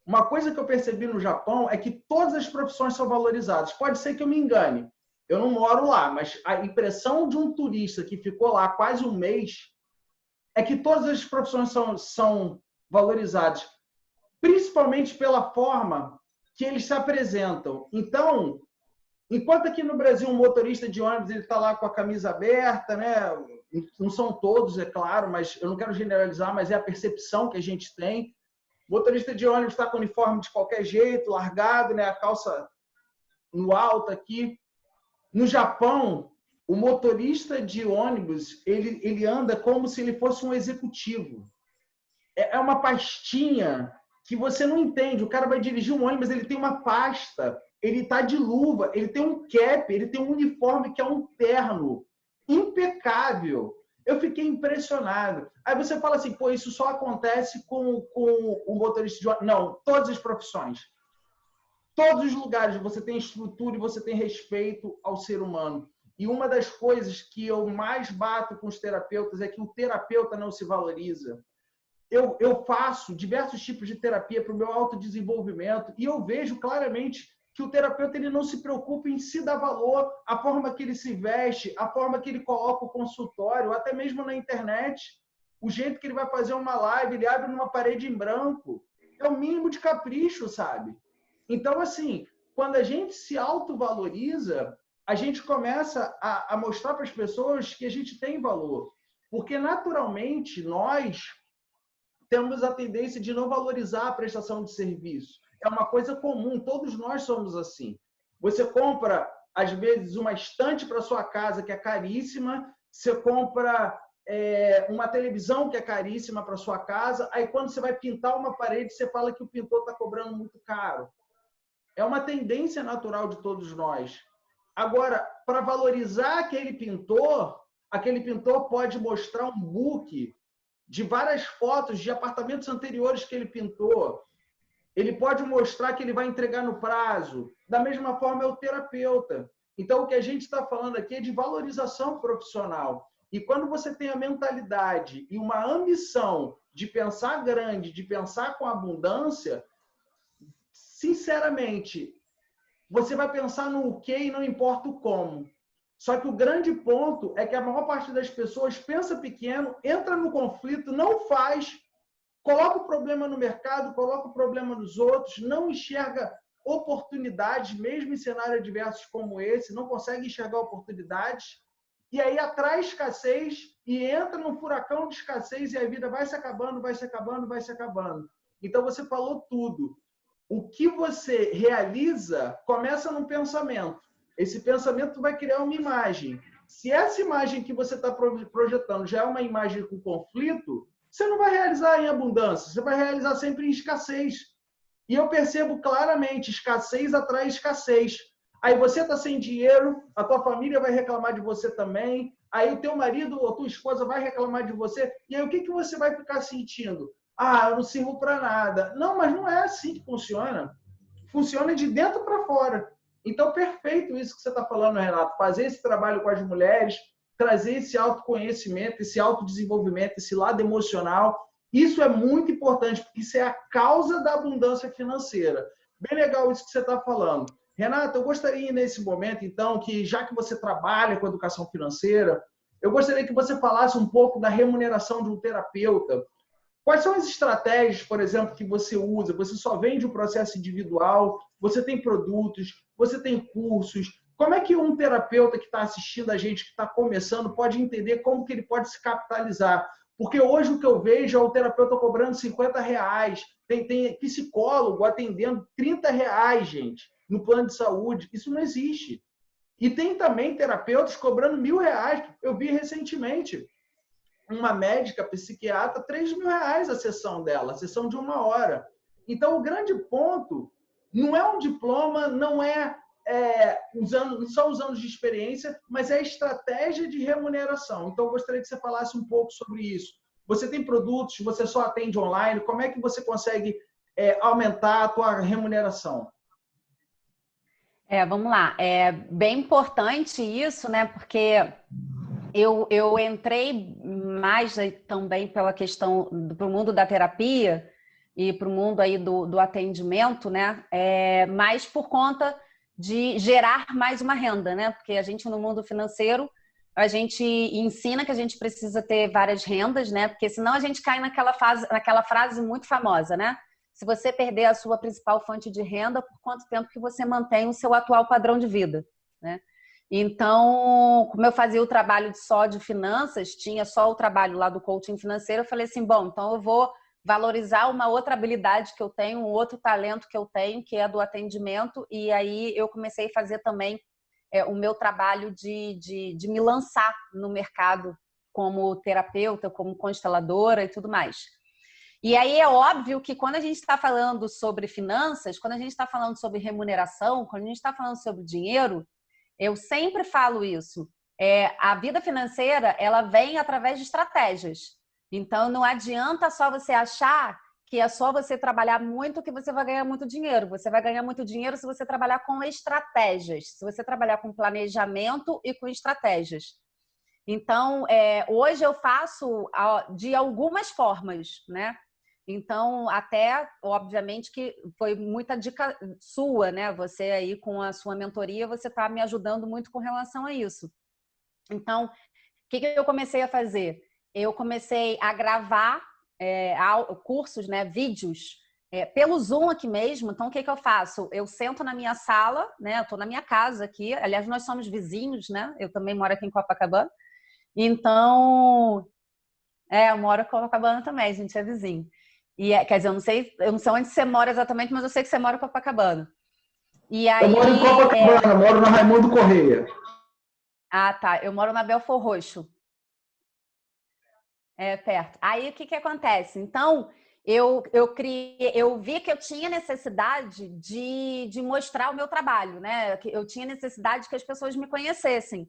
Uma coisa que eu percebi no Japão é que todas as profissões são valorizadas. Pode ser que eu me engane, eu não moro lá, mas a impressão de um turista que ficou lá quase um mês é que todas as profissões são valorizadas, principalmente pela forma que eles se apresentam. Então, enquanto aqui no Brasil um motorista de ônibus ele está lá com a camisa aberta, né? Não são todos, é claro, mas eu não quero generalizar, mas é a percepção que a gente tem. O motorista de ônibus está com o uniforme de qualquer jeito, largado, né? A calça no alto aqui. No Japão, o motorista de ônibus ele anda como se ele fosse um executivo. É uma pastinha que você não entende. O cara vai dirigir um ônibus, ele tem uma pasta, ele está de luva, ele tem um cap, ele tem um uniforme que é um terno impecável. Eu fiquei impressionado. Aí você fala assim, pô, isso só acontece com o motorista de ônibus. Não, todas as profissões. Todos os lugares você tem estrutura e você tem respeito ao ser humano. E uma das coisas que eu mais bato com os terapeutas é que o terapeuta não se valoriza. Eu faço diversos tipos de terapia para o meu autodesenvolvimento e eu vejo claramente que o terapeuta ele não se preocupa em se dar valor, a forma que ele se veste, a forma que ele coloca o consultório, até mesmo na internet, o jeito que ele vai fazer uma live, ele abre numa parede em branco. É o mínimo de capricho, sabe? Então, assim, quando a gente se autovaloriza, a gente começa a mostrar para as pessoas que a gente tem valor. Porque, naturalmente, nós temos a tendência de não valorizar a prestação de serviço. É uma coisa comum, todos nós somos assim. Você compra, às vezes, uma estante para sua casa que é caríssima, você compra uma televisão que é caríssima para sua casa, aí quando você vai pintar uma parede, você fala que o pintor está cobrando muito caro. É uma tendência natural de todos nós. Agora, para valorizar aquele pintor pode mostrar um book de várias fotos de apartamentos anteriores que ele pintou. Ele pode mostrar que ele vai entregar no prazo. Da mesma forma, é o terapeuta. Então, o que a gente está falando aqui é de valorização profissional. E quando você tem a mentalidade e uma ambição de pensar grande, de pensar com abundância, sinceramente, você vai pensar no o quê e não importa o como. Só que o grande ponto é que a maior parte das pessoas pensa pequeno, entra no conflito, não faz, coloca o problema no mercado, coloca o problema nos outros, não enxerga oportunidades, mesmo em cenários adversos como esse, não consegue enxergar oportunidades, e aí atrai escassez e entra num furacão de escassez e a vida vai se acabando, vai se acabando, vai se acabando. Então, você falou tudo. O que você realiza começa num pensamento. Esse pensamento vai criar uma imagem. Se essa imagem que você está projetando já é uma imagem com conflito, você não vai realizar em abundância, você vai realizar sempre em escassez. E eu percebo claramente, escassez atrai escassez. Aí você está sem dinheiro, a tua família vai reclamar de você também, aí o teu marido ou tua esposa vai reclamar de você, e aí o que você vai ficar sentindo? Ah, eu não sirvo para nada. Não, mas não é assim que funciona. Funciona de dentro para fora. Então, perfeito isso que você está falando, Renato. Fazer esse trabalho com as mulheres, trazer esse autoconhecimento, esse autodesenvolvimento, esse lado emocional. Isso é muito importante, porque isso é a causa da abundância financeira. Bem legal isso que você está falando. Renato, eu gostaria nesse momento, então, que já que você trabalha com educação financeira, eu gostaria que você falasse um pouco da remuneração de um terapeuta. Quais são as estratégias, por exemplo, que você usa? Você só vende o processo individual? Você tem produtos? Você tem cursos? Como é que um terapeuta que está assistindo a gente, que está começando, pode entender como que ele pode se capitalizar? Porque hoje o que eu vejo é o terapeuta cobrando R$50. Tem psicólogo atendendo R$30, gente, no plano de saúde. Isso não existe. E tem também terapeutas cobrando R$1.000. Eu vi recentemente uma médica psiquiatra, R$3.000 a sessão dela, a sessão de 1 hora. Então, o grande ponto não é um diploma, não só os anos de experiência, mas é a estratégia de remuneração. Então, eu gostaria que você falasse um pouco sobre isso. Você tem produtos, você só atende online, como é que você consegue aumentar a tua remuneração? Vamos lá. É bem importante isso, né? Porque eu entrei mais também pela questão para o mundo da terapia e para o mundo aí do atendimento, né? Mais por conta de gerar mais uma renda, né? Porque a gente no mundo financeiro, a gente ensina que a gente precisa ter várias rendas, né? Porque senão a gente cai naquela frase muito famosa, né? Se você perder a sua principal fonte de renda, por quanto tempo que você mantém o seu atual padrão de vida, né? Então, como eu fazia o trabalho só de finanças, tinha só o trabalho lá do coaching financeiro, eu falei assim, bom, então eu vou valorizar uma outra habilidade que eu tenho, um outro talento que eu tenho, que é do atendimento, e aí eu comecei a fazer também o meu trabalho de me lançar no mercado como terapeuta, como consteladora e tudo mais. E aí é óbvio que quando a gente está falando sobre finanças, quando a gente está falando sobre remuneração, quando a gente está falando sobre dinheiro, eu sempre falo isso. A vida financeira, ela vem através de estratégias. Então, não adianta só você achar que é só você trabalhar muito que você vai ganhar muito dinheiro. Você vai ganhar muito dinheiro se você trabalhar com estratégias, se você trabalhar com planejamento e com estratégias. Então, hoje eu faço de algumas formas, né? Então, até, obviamente, que foi muita dica sua, né? Você aí, com a sua mentoria, você está me ajudando muito com relação a isso. Então, o que eu comecei a fazer? Eu comecei a gravar cursos, né? Vídeos, pelo Zoom aqui mesmo. Então, o que eu faço? Eu sento na minha sala, né? Eu estou na minha casa aqui. Aliás, nós somos vizinhos, né? Eu também moro aqui em Copacabana. Então, eu moro em Copacabana também, a gente é vizinho. E, quer dizer, eu não sei onde você mora exatamente, mas eu sei que você mora em Copacabana. E aí, eu moro em Copacabana, moro na Raimundo Correia. Ah, tá. Eu moro na Belfor Roxo. Perto. Aí, o que acontece? Então, eu vi que eu tinha necessidade de mostrar o meu trabalho, né? Eu tinha necessidade que as pessoas me conhecessem.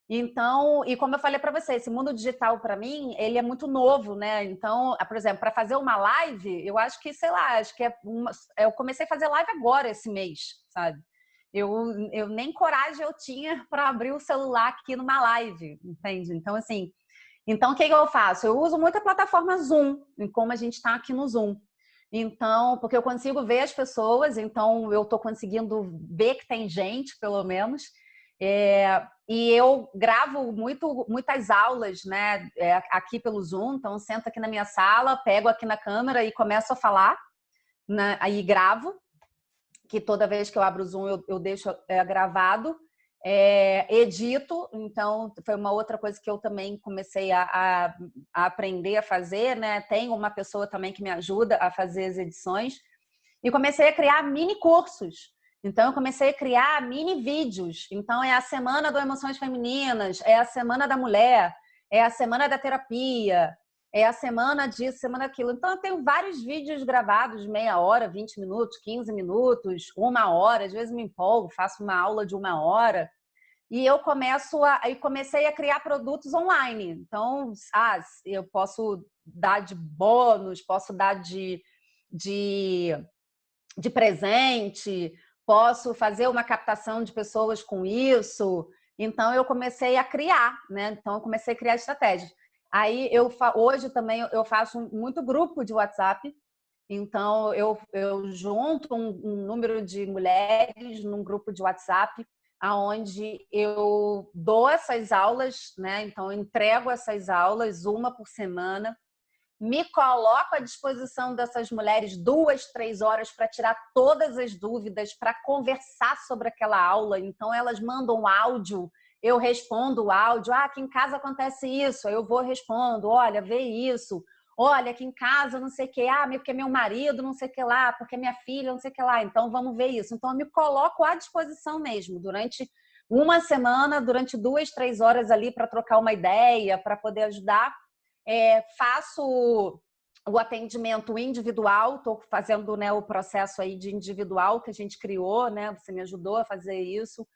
Então, e como eu falei para você, esse mundo digital para mim, ele é muito novo, né? Então, por exemplo, para fazer uma live, eu acho que, sei lá, eu comecei a fazer live agora esse mês, sabe? Eu nem coragem eu tinha para abrir o celular aqui numa live, entende? Então, assim, então o que eu faço? Eu uso muito a plataforma Zoom, como a gente está aqui no Zoom. Então, porque eu consigo ver as pessoas, então eu estou conseguindo ver que tem gente, pelo menos. E eu gravo muitas aulas, né, aqui pelo Zoom. Então, eu sento aqui na minha sala, pego aqui na câmera e começo a falar, né, aí gravo, que toda vez que eu abro o Zoom eu deixo gravado. Edito, então foi uma outra coisa que eu também comecei a aprender a fazer, né? Tem uma pessoa também que me ajuda a fazer as edições e comecei a criar mini cursos. Então eu comecei a criar mini vídeos. Então é a semana do Emoções Femininas, é a semana da mulher, é a semana da terapia, é a semana disso, semana daquilo. Então eu tenho vários vídeos gravados, meia hora, 20 minutos, 15 minutos, uma hora, às vezes me empolgo, faço uma aula de uma hora. E eu comecei a criar produtos online. Então, eu posso dar de bônus, posso dar de presente, posso fazer uma captação de pessoas com isso. Então, eu comecei a criar, né? Então, eu comecei a criar estratégias. Aí, hoje também eu faço muito grupo de WhatsApp. Então, eu junto um número de mulheres num grupo de WhatsApp, aonde eu dou essas aulas, né? Então, eu entrego essas aulas uma por semana, me coloco à disposição dessas mulheres 2, 3 horas para tirar todas as dúvidas, para conversar sobre aquela aula. Então, elas mandam áudio, eu respondo o áudio. Aqui em casa acontece isso, eu vou respondo. Olha, vê isso. Olha, aqui em casa não sei o que, porque meu marido não sei o que lá, porque minha filha não sei o que lá, então vamos ver isso. Então, eu me coloco à disposição mesmo, durante uma semana, durante 2, 3 horas ali para trocar uma ideia, para poder ajudar. Faço o atendimento individual, estou fazendo, né, o processo aí de individual que a gente criou, né? Você me ajudou a fazer isso.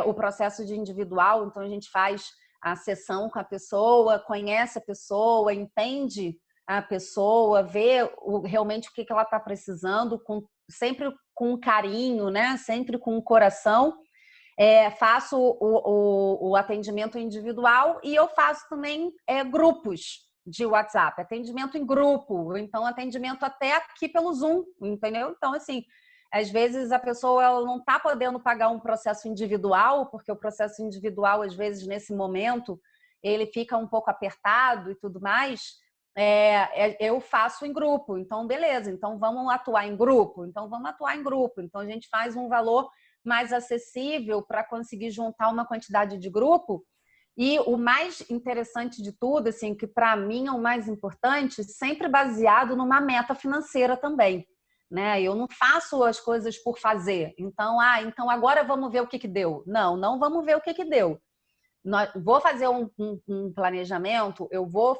O processo de individual, então a gente faz a sessão com a pessoa, conhece a pessoa, entende a pessoa, vê realmente o que ela está precisando, sempre com carinho, né? Sempre com o coração. Faço o atendimento individual e eu faço também grupos de WhatsApp, atendimento em grupo, então atendimento até aqui pelo Zoom, entendeu? Então, assim, às vezes a pessoa ela não está podendo pagar um processo individual, porque o processo individual, às vezes, nesse momento, ele fica um pouco apertado e tudo mais. Eu faço em grupo, então beleza, então vamos atuar em grupo, então a gente faz um valor mais acessível para conseguir juntar uma quantidade de grupo. E o mais interessante de tudo, assim, que para mim é o mais importante, sempre baseado numa meta financeira também, né? Eu não faço as coisas por fazer. Então, então agora vamos ver o que deu. Não vamos ver o que deu. Vou fazer um planejamento, vou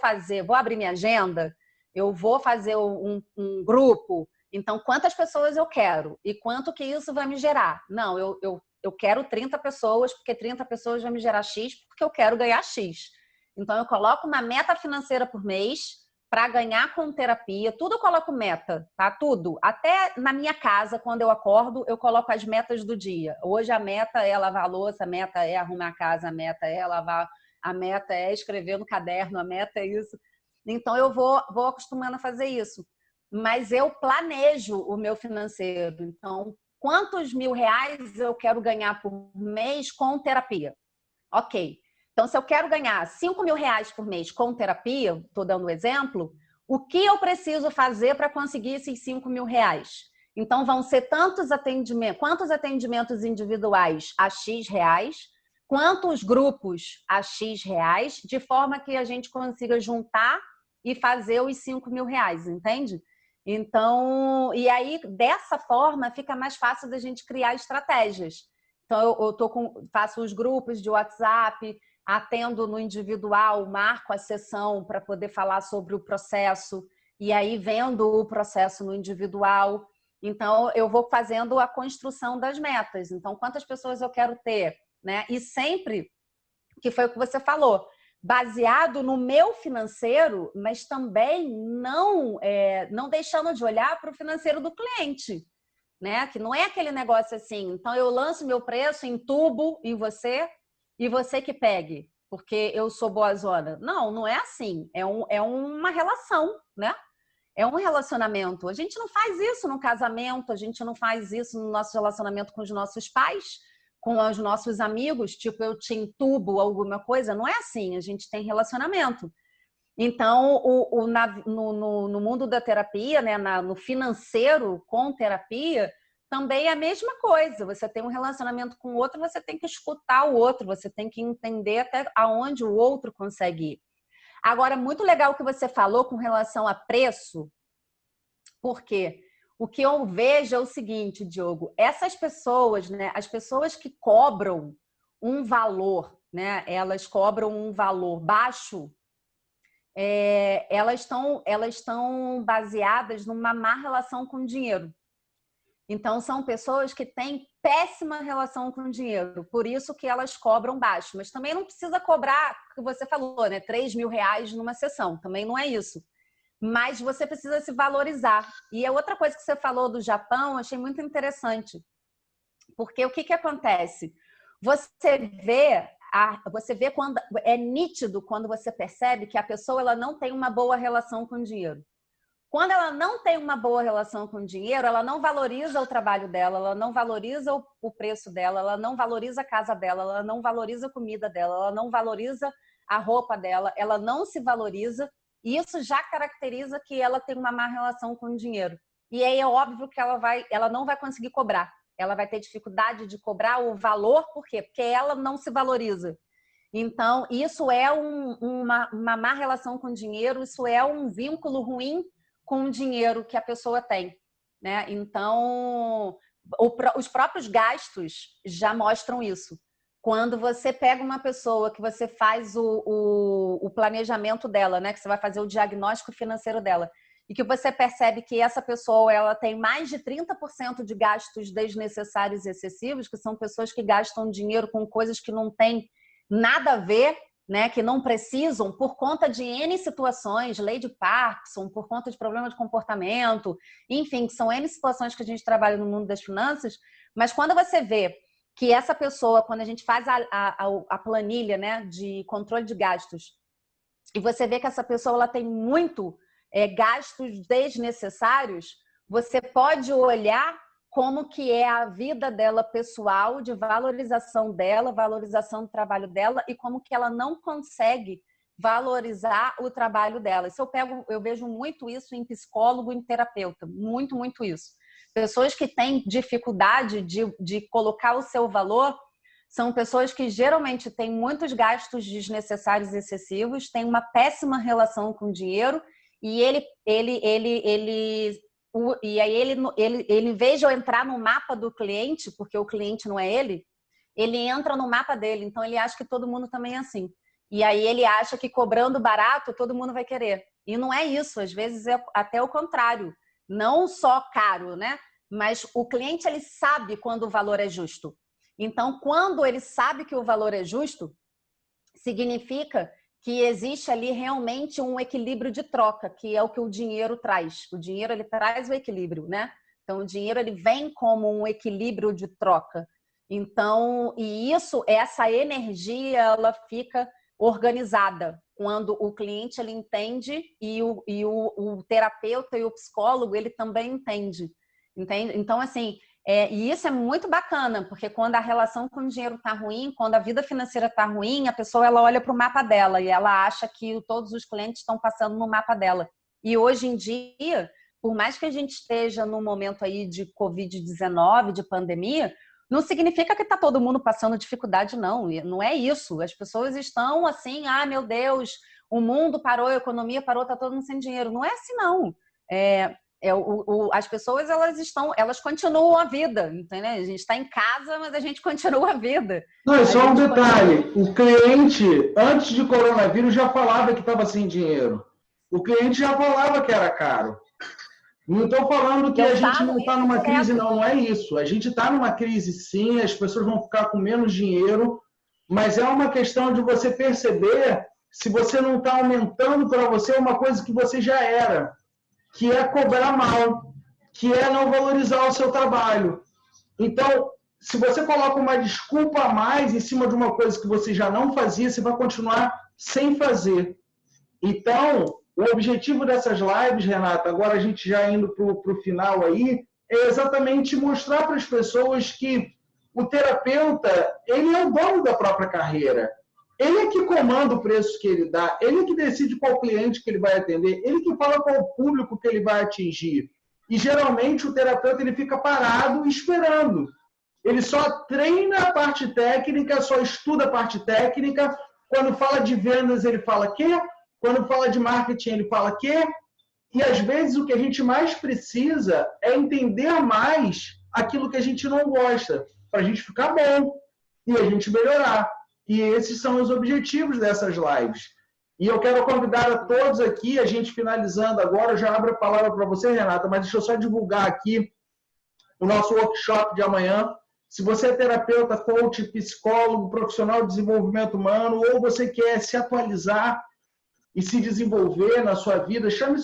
abrir minha agenda, eu vou fazer um grupo. Então, quantas pessoas eu quero? E quanto que isso vai me gerar? Não, eu quero 30 pessoas, porque 30 pessoas vai me gerar X, porque eu quero ganhar X. Então, eu coloco uma meta financeira por mês para ganhar com terapia. Tudo eu coloco meta, tá? Tudo. Até na minha casa, quando eu acordo, eu coloco as metas do dia. Hoje a meta é lavar a louça, a meta é arrumar a casa, a meta é lavar, a meta é escrever no caderno, a meta é isso. Então, eu vou acostumando a fazer isso. Mas eu planejo o meu financeiro. Então, quantos R$1.000 eu quero ganhar por mês com terapia? Ok. Então, se eu quero ganhar R$5.000 por mês com terapia, estou dando um exemplo, o que eu preciso fazer para conseguir esses R$5.000? Então, vão ser quantos atendimentos individuais a X reais, quantos grupos a X reais, de forma que a gente consiga juntar e fazer os R$5.000, entende? Então, e aí, dessa forma, fica mais fácil da gente criar estratégias. Então, faço os grupos de WhatsApp, atendo no individual, marco a sessão para poder falar sobre o processo. e aí vendo o processo no individual. Então, eu vou fazendo a construção das metas. Então, quantas pessoas eu quero ter, né? E sempre, que foi o que você falou, baseado no meu financeiro, mas também não deixando de olhar para o financeiro do cliente, né? Que não é aquele negócio assim, então eu lanço meu preço, entubo em você e você que pegue, porque eu sou boazona. Não, não é assim. É uma relação, né? É um relacionamento. A gente não faz isso no casamento, a gente não faz isso no nosso relacionamento com os nossos pais, com os nossos amigos, tipo, eu te entubo alguma coisa. Não é assim, a gente tem relacionamento. Então, no mundo da terapia, né, no financeiro com terapia, também é a mesma coisa. Você tem um relacionamento com o outro, você tem que escutar o outro, você tem que entender até aonde o outro consegue ir. Agora, muito legal o que você falou com relação a preço, porque o que eu vejo é o seguinte, Diogo, essas pessoas, né, as pessoas que cobram um valor, né, elas cobram um valor baixo, elas estão baseadas numa má relação com o dinheiro. Então, são pessoas que têm péssima relação com o dinheiro, por isso que elas cobram baixo. Mas também não precisa cobrar, o que você falou, né, R$3.000 numa sessão, também não é isso. Mas você precisa se valorizar. E a outra coisa que você falou do Japão, eu achei muito interessante. Porque o que acontece? Você vê quando é nítido quando você percebe que a pessoa ela não tem uma boa relação com o dinheiro. Quando ela não tem uma boa relação com o dinheiro, ela não valoriza o trabalho dela, ela não valoriza o preço dela, ela não valoriza a casa dela, ela não valoriza a comida dela, ela não valoriza a roupa dela, ela não se valoriza. E isso já caracteriza que ela tem uma má relação com o dinheiro. E aí é óbvio que ela não vai conseguir cobrar. Ela vai ter dificuldade de cobrar o valor, por quê? Porque ela não se valoriza. Então, isso é uma má relação com o dinheiro, isso é um vínculo ruim com o dinheiro que a pessoa tem, né? Então, os próprios gastos já mostram isso. Quando você pega uma pessoa que você faz o planejamento dela, né? Que você vai fazer o diagnóstico financeiro dela, e que você percebe que essa pessoa ela tem mais de 30% de gastos desnecessários e excessivos, que são pessoas que gastam dinheiro com coisas que não têm nada a ver, né, que não precisam por conta de N situações, lei de Parkinson, por conta de problemas de comportamento, enfim, são N situações que a gente trabalha no mundo das finanças, mas quando você vê que essa pessoa, quando a gente faz a planilha, né, de controle de gastos, e você vê que essa pessoa ela tem muito gastos desnecessários, você pode olhar como que é a vida dela pessoal, de valorização dela, valorização do trabalho dela e como que ela não consegue valorizar o trabalho dela. Isso eu vejo muito isso em psicólogo e em terapeuta, muito, muito isso. Pessoas que têm dificuldade de colocar o seu valor são pessoas que geralmente têm muitos gastos desnecessários e excessivos, têm uma péssima relação com o dinheiro e ele em vez de eu entrar no mapa do cliente, porque o cliente não é ele entra no mapa dele, então ele acha que todo mundo também é assim. E aí ele acha que cobrando barato, todo mundo vai querer. E não é isso, às vezes é até o contrário. Não só caro, né? Mas o cliente, ele sabe quando o valor é justo. Então, quando ele sabe que o valor é justo, significa que existe ali realmente um equilíbrio de troca, que é o que o dinheiro traz. O dinheiro, ele traz o equilíbrio, né? Então, o dinheiro, ele vem como um equilíbrio de troca. Então, e essa energia, ela fica organizada quando o cliente, ele entende e o terapeuta e o psicólogo, ele também entende. Então, assim, e isso é muito bacana, porque quando a relação com o dinheiro está ruim, quando a vida financeira está ruim, a pessoa ela olha para o mapa dela e ela acha que todos os clientes estão passando no mapa dela. E hoje em dia, por mais que a gente esteja num momento aí de Covid-19, de pandemia, não significa que está todo mundo passando dificuldade, não. Não é isso. As pessoas estão assim, meu Deus, o mundo parou, a economia parou, está todo mundo sem dinheiro. Não é assim, não. As pessoas elas continuam a vida, entendeu? A gente está em casa, mas a gente continua a vida. Não, é só um detalhe. O cliente, antes de coronavírus, já falava que estava sem dinheiro. o cliente já falava que era caro. Não estou falando que a gente não está numa crise, não, não é isso. A gente está numa crise, sim, as pessoas vão ficar com menos dinheiro, mas é uma questão de você perceber se você não está aumentando para você uma coisa que você já era, que é cobrar mal, que é não valorizar o seu trabalho. Então, se você coloca uma desculpa a mais em cima de uma coisa que você já não fazia, você vai continuar sem fazer. Então, o objetivo dessas lives, Renata, agora a gente já indo para o final aí, é exatamente mostrar para as pessoas que o terapeuta, ele é o dono da própria carreira. Ele é que comanda o preço que ele dá, ele é que decide qual cliente que ele vai atender, ele que fala qual público que ele vai atingir. E, geralmente, o terapeuta ele fica parado esperando. Ele só treina a parte técnica, só estuda a parte técnica. Quando fala de vendas, ele fala quê? Quando fala de marketing, ele fala quê? E, às vezes, o que a gente mais precisa é entender mais aquilo que a gente não gosta, para a gente ficar bom e a gente melhorar. E esses são os objetivos dessas lives. E eu quero convidar a todos aqui, a gente finalizando agora, eu já abro a palavra para você, Renata, mas deixa eu só divulgar aqui o nosso workshop de amanhã. Se você é terapeuta, coach, psicólogo, profissional de desenvolvimento humano, ou você quer se atualizar e se desenvolver na sua vida, chame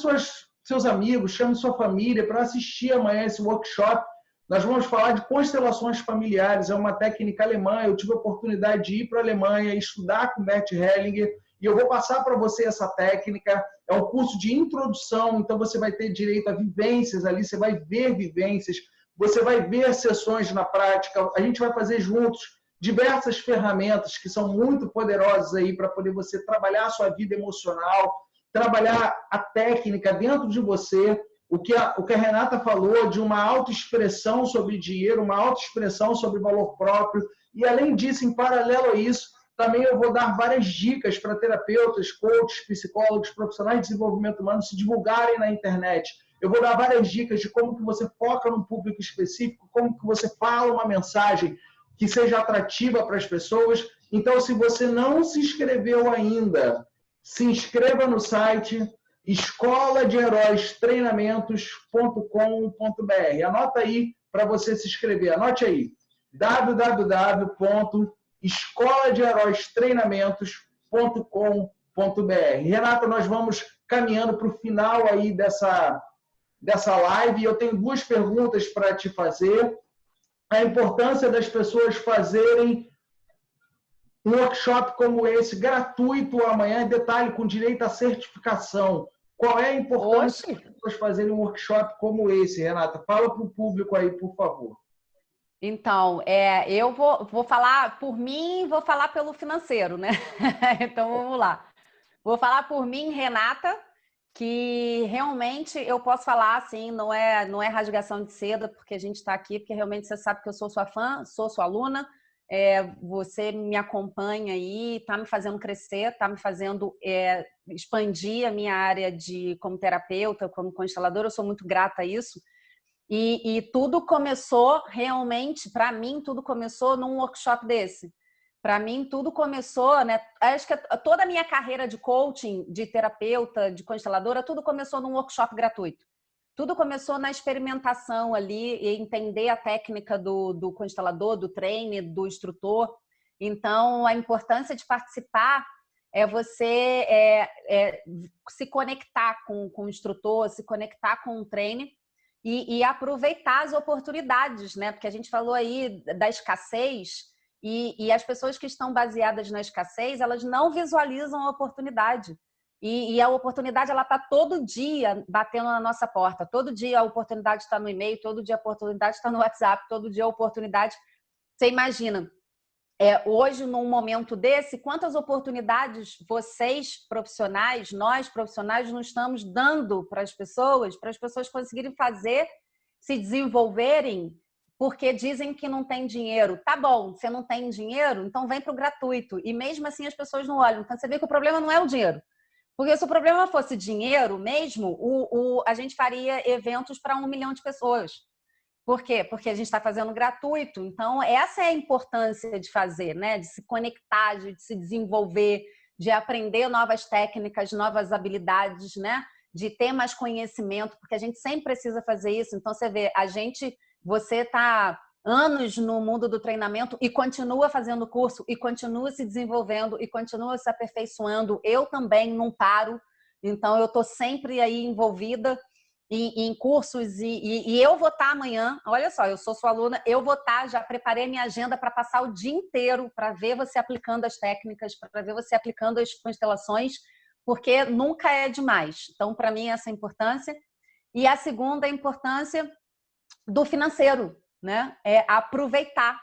seus amigos, chame sua família para assistir amanhã esse workshop. Nós vamos falar de constelações familiares, é uma técnica alemã. Eu tive a oportunidade de ir para a Alemanha e estudar com Bert Hellinger, e eu vou passar para você essa técnica. É um curso de introdução, então você vai ter direito a vivências ali, você vai ver vivências, você vai ver sessões na prática, a gente vai fazer juntos diversas ferramentas que são muito poderosas aí para poder você trabalhar a sua vida emocional, trabalhar a técnica dentro de você, o que a Renata falou de uma autoexpressão sobre dinheiro, uma autoexpressão sobre valor próprio, e além disso, em paralelo a isso, também eu vou dar várias dicas para terapeutas, coaches, psicólogos, profissionais de desenvolvimento humano se divulgarem na internet. Eu vou dar várias dicas de como que você foca num público específico, como que você fala uma mensagem que seja atrativa para as pessoas. Então, se você não se inscreveu ainda, se inscreva no site escoladeheróistreinamentos.com.br. Anota aí para você se inscrever. Anote aí, www.escoladeheróistreinamentos.com.br. Renata, nós vamos caminhando para o final aí dessa live. Eu tenho duas perguntas para te fazer. A importância das pessoas fazerem um workshop como esse, gratuito amanhã, detalhe, com direito à certificação. Qual é a importância das pessoas fazerem um workshop como esse, Renata? Fala para o público aí, por favor. Então, eu vou falar por mim, vou falar pelo financeiro, né? Então, vamos lá. Vou falar por mim, Renata, que realmente eu posso falar assim, não é rasgação de seda, porque a gente está aqui, porque realmente você sabe que eu sou sua fã, sou sua aluna, você me acompanha aí, está me fazendo crescer, está me fazendo expandir a minha área como terapeuta, como consteladora, eu sou muito grata a isso. E tudo começou realmente, para mim, tudo começou num workshop desse. Para mim, tudo começou, né? Acho que toda a minha carreira de coaching, de terapeuta, de consteladora, tudo começou num workshop gratuito. Tudo começou na experimentação ali, e entender a técnica do constelador, do trainer, do instrutor. Então, a importância de participar é você se conectar com o instrutor, se conectar com o trainer e aproveitar as oportunidades, né? Porque a gente falou aí da escassez. E as pessoas que estão baseadas na escassez, elas não visualizam a oportunidade. E a oportunidade, ela está todo dia batendo na nossa porta. Todo dia a oportunidade está no e-mail, todo dia a oportunidade está no WhatsApp, todo dia a oportunidade... Você imagina, hoje, num momento desse, quantas oportunidades vocês, profissionais, nós, profissionais, não estamos dando para as pessoas conseguirem fazer, se desenvolverem, porque dizem que não tem dinheiro. Tá bom, você não tem dinheiro, então vem para o gratuito. E mesmo assim as pessoas não olham. Então você vê que o problema não é o dinheiro. Porque se o problema fosse dinheiro mesmo, a gente faria eventos para 1 milhão de pessoas. Por quê? Porque a gente está fazendo gratuito. Então essa é a importância de fazer, né? De se conectar, de se desenvolver, de aprender novas técnicas, novas habilidades, né? De ter mais conhecimento, porque a gente sempre precisa fazer isso. Então, você vê, você está anos no mundo do treinamento e continua fazendo curso, e continua se desenvolvendo, e continua se aperfeiçoando. Eu também não paro. Então, eu estou sempre aí envolvida em cursos e eu vou estar amanhã, olha só, eu sou sua aluna, eu vou estar, já preparei minha agenda para passar o dia inteiro para ver você aplicando as técnicas, para ver você aplicando as constelações, porque nunca é demais. Então, para mim, essa é a importância. E a segunda é a importância do financeiro, né? É aproveitar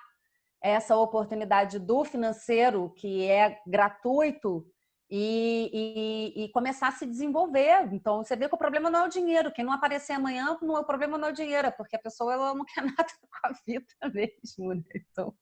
essa oportunidade do financeiro, que é gratuito, e começar a se desenvolver. Então, você vê que o problema não é o dinheiro. Quem não aparecer amanhã, o problema não é o dinheiro, porque a pessoa ela não quer nada com a vida mesmo. Né? Então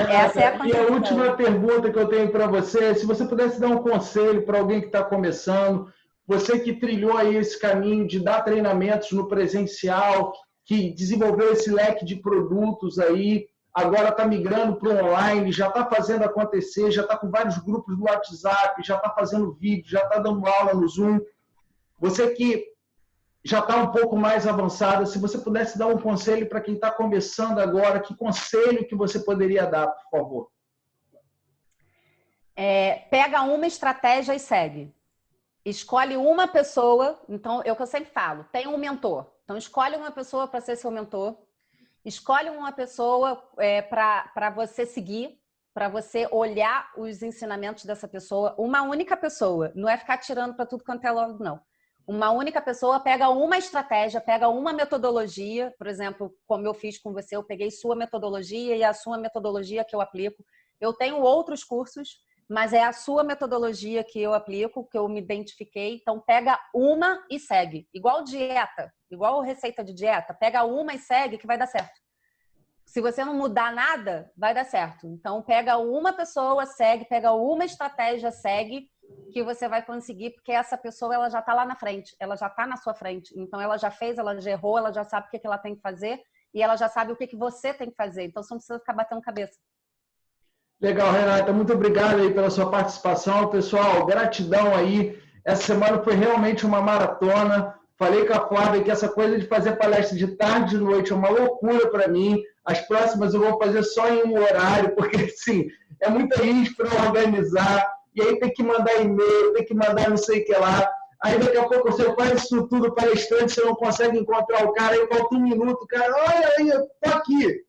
essa é a condição. E a última pergunta que eu tenho para você é se você pudesse dar um conselho para alguém que está começando, você que trilhou aí esse caminho de dar treinamentos no presencial, que desenvolveu esse leque de produtos aí, agora está migrando para o online, já está fazendo acontecer, já está com vários grupos do WhatsApp, já está fazendo vídeo, já está dando aula no Zoom. Você que já está um pouco mais avançada, se você pudesse dar um conselho para quem está começando agora, que conselho que você poderia dar, por favor? Pega uma estratégia e segue. Escolhe uma pessoa, então, é o que eu sempre falo, tem um mentor. Então, escolhe uma pessoa para ser seu mentor, escolhe uma pessoa para você seguir, para você olhar os ensinamentos dessa pessoa. Uma única pessoa, não é ficar tirando para tudo quanto é lado, não. Uma única pessoa pega uma estratégia, pega uma metodologia, por exemplo, como eu fiz com você, eu peguei sua metodologia e a sua metodologia que eu aplico. Eu tenho outros cursos, mas é a sua metodologia que eu aplico, que eu me identifiquei. Então, pega uma e segue. Igual dieta, igual receita de dieta. Pega uma e segue que vai dar certo. Se você não mudar nada, vai dar certo. Então, pega uma pessoa, segue. Pega uma estratégia, segue, que você vai conseguir, porque essa pessoa ela já está lá na frente. Ela já está na sua frente. Então, ela já fez, ela já errou, ela já sabe o que ela tem que fazer e ela já sabe o que você tem que fazer. Então, você não precisa ficar batendo cabeça. Legal, Renata. Muito obrigado aí pela sua participação. Pessoal, gratidão aí. Essa semana foi realmente uma maratona. Falei com a Flávia que essa coisa de fazer palestra de tarde e de noite é uma loucura para mim. As próximas eu vou fazer só em um horário, porque, assim, é muita gente para organizar. E aí tem que mandar e-mail, tem que mandar não sei o que lá. Aí daqui a pouco você faz isso tudo palestrante, você não consegue encontrar o cara, aí falta um minuto, cara, olha aí, eu tô aqui.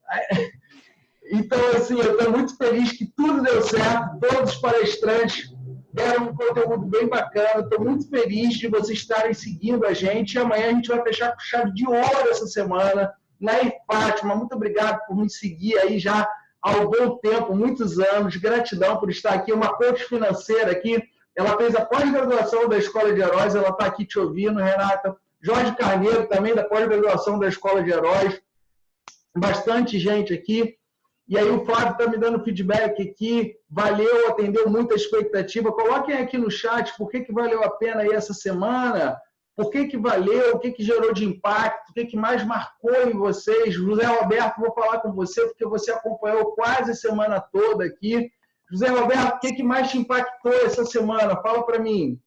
Então, assim, eu estou muito feliz que tudo deu certo, todos os palestrantes deram um conteúdo bem bacana, estou muito feliz de vocês estarem seguindo a gente, e amanhã a gente vai fechar com chave de ouro essa semana, Nair Fátima, muito obrigado por me seguir aí já há um bom tempo, muitos anos, gratidão por estar aqui, uma coach financeira aqui, ela fez a pós-graduação da Escola de Heróis, ela está aqui te ouvindo, Renata, Jorge Carneiro também da pós-graduação da Escola de Heróis, bastante gente aqui. E aí o Flávio está me dando feedback aqui, valeu, atendeu muita expectativa. Coloquem aqui no chat por que valeu a pena aí essa semana, por que valeu, o que gerou de impacto, o que mais marcou em vocês. José Roberto, vou falar com você, porque você acompanhou quase a semana toda aqui. José Roberto, o que mais te impactou essa semana? Fala para mim.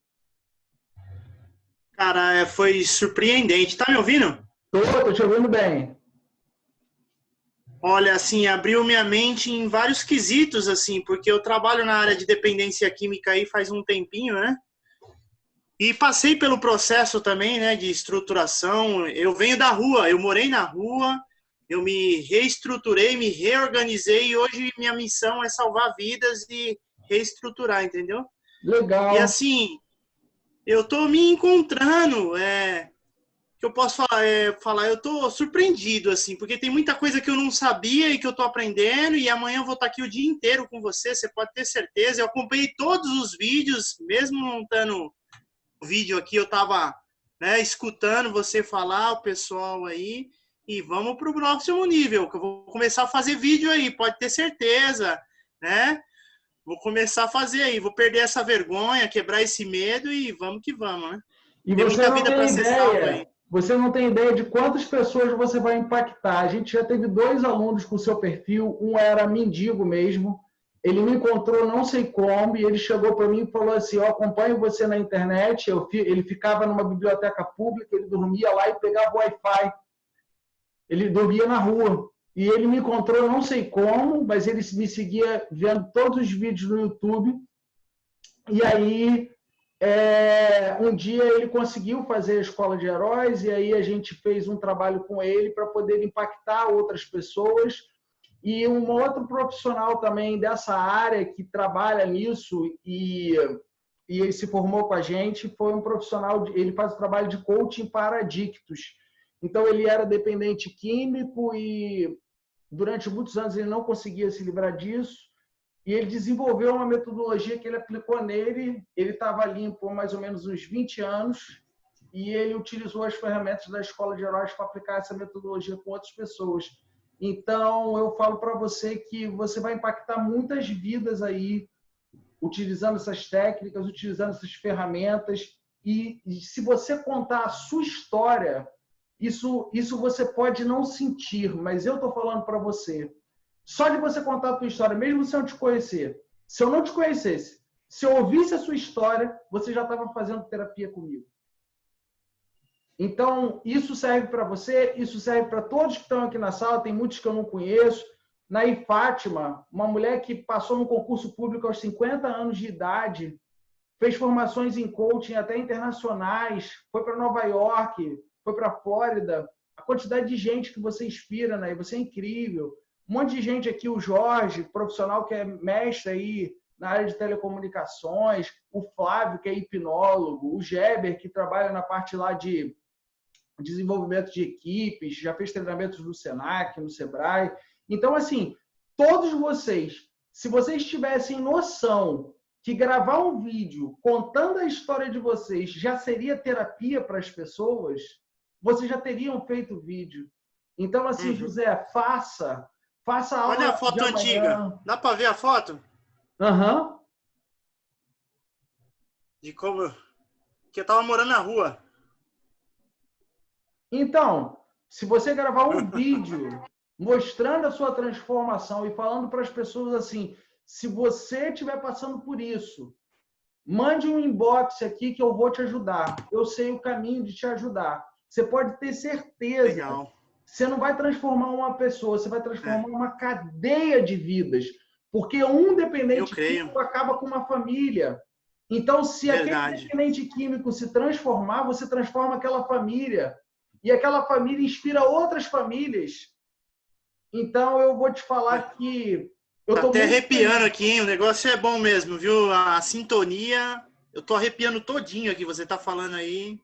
Cara, foi surpreendente. Tá me ouvindo? Tô te ouvindo bem. Olha, assim, abriu minha mente em vários quesitos, assim, porque eu trabalho na área de dependência química aí faz um tempinho, né? E passei pelo processo também, né, de estruturação. Eu venho da rua, eu morei na rua, eu me reestruturei, me reorganizei e hoje minha missão é salvar vidas e reestruturar, entendeu? Legal. E assim, eu tô me encontrando, que eu posso falar, eu tô surpreendido, assim, porque tem muita coisa que eu não sabia e que eu tô aprendendo, e amanhã eu vou estar aqui o dia inteiro com você pode ter certeza. Eu acompanhei todos os vídeos, mesmo não estando o vídeo aqui, eu tava, né, escutando você falar, o pessoal aí, e vamos pro próximo nível, que eu vou começar a fazer vídeo aí, pode ter certeza, né? Vou começar a fazer aí, vou perder essa vergonha, quebrar esse medo e vamos que vamos, né? E tem você muita não vida tem para ser salva aí. Você não tem ideia de quantas pessoas você vai impactar. A gente já teve 2 alunos com seu perfil, um era mendigo mesmo, Ele me encontrou não sei como e ele chegou para mim e falou assim, eu acompanho você na internet. Ele ficava numa biblioteca pública, ele dormia lá e pegava o Wi-Fi. Ele dormia na rua. E ele me encontrou não sei como, mas ele me seguia vendo todos os vídeos no YouTube. E aí, um dia ele conseguiu fazer a Escola de Heróis e aí a gente fez um trabalho com ele para poder impactar outras pessoas. E um outro profissional também dessa área que trabalha nisso e ele se formou com a gente, foi um profissional, ele faz o trabalho de coaching para adictos. Então, ele era dependente químico e durante muitos anos ele não conseguia se livrar disso. E ele desenvolveu uma metodologia que ele aplicou nele. Ele estava ali por mais ou menos uns 20 anos e ele utilizou as ferramentas da Escola de Heróis para aplicar essa metodologia com outras pessoas. Então, eu falo para você que você vai impactar muitas vidas aí, utilizando essas técnicas, utilizando essas ferramentas. E se você contar a sua história, isso você pode não sentir, mas eu estou falando para você. Só de você contar a tua história, mesmo sem eu te conhecer. Se eu não te conhecesse, se eu ouvisse a sua história, você já estava fazendo terapia comigo. Então, isso serve para você, isso serve para todos que estão aqui na sala, tem muitos que eu não conheço. Naí Fátima, uma mulher que passou no concurso público aos 50 anos de idade, fez formações em coaching até internacionais, foi para Nova York, foi para a Flórida. A quantidade de gente que você inspira, Naí, você é incrível. Um monte de gente aqui, o Jorge, profissional que é mestre aí na área de telecomunicações, o Flávio, que é hipnólogo, o Geber, que trabalha na parte lá de desenvolvimento de equipes, já fez treinamentos no Senac, no Sebrae. Então, assim, todos vocês, se vocês tivessem noção que gravar um vídeo contando a história de vocês já seria terapia para as pessoas, vocês já teriam feito o vídeo. Então, assim, José, faça a aula. Olha a foto antiga. Dá para ver a foto? Aham. De como que eu tava morando na rua. Então, se você gravar um vídeo mostrando a sua transformação e falando para as pessoas assim, se você estiver passando por isso, mande um inbox aqui que eu vou te ajudar. Eu sei o caminho de te ajudar. Você pode ter certeza. Legal. Você não vai transformar uma pessoa, você vai transformar uma cadeia de vidas. Porque um dependente químico acaba com uma família. Então, se aquele dependente químico se transformar, você transforma aquela família. E aquela família inspira outras famílias. Então, eu vou te falar que... Eu tô até arrepiando aqui, hein? O negócio é bom mesmo, viu? A sintonia... Eu tô arrepiando todinho aqui, você tá falando aí.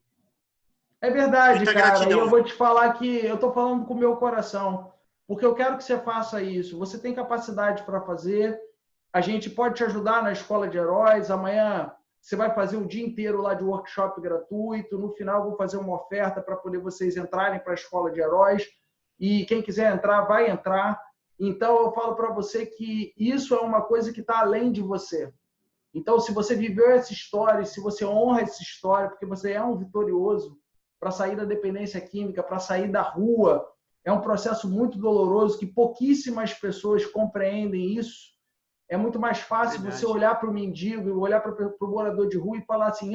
É verdade, muita cara. gratidão. E eu vou te falar que eu tô falando com o meu coração. Porque eu quero que você faça isso. Você tem capacidade para fazer. A gente pode te ajudar na Escola de Heróis. Amanhã... Você vai fazer um dia inteiro lá de workshop gratuito. No final, eu vou fazer uma oferta para poder vocês entrarem para a Escola de Heróis. E quem quiser entrar, vai entrar. Então, eu falo para você que isso é uma coisa que está além de você. Então, se você viveu essa história, se você honra essa história, porque você é um vitorioso para sair da dependência química, para sair da rua, é um processo muito doloroso que pouquíssimas pessoas compreendem isso. É muito mais fácil você olhar para o mendigo, olhar para o morador de rua e falar assim,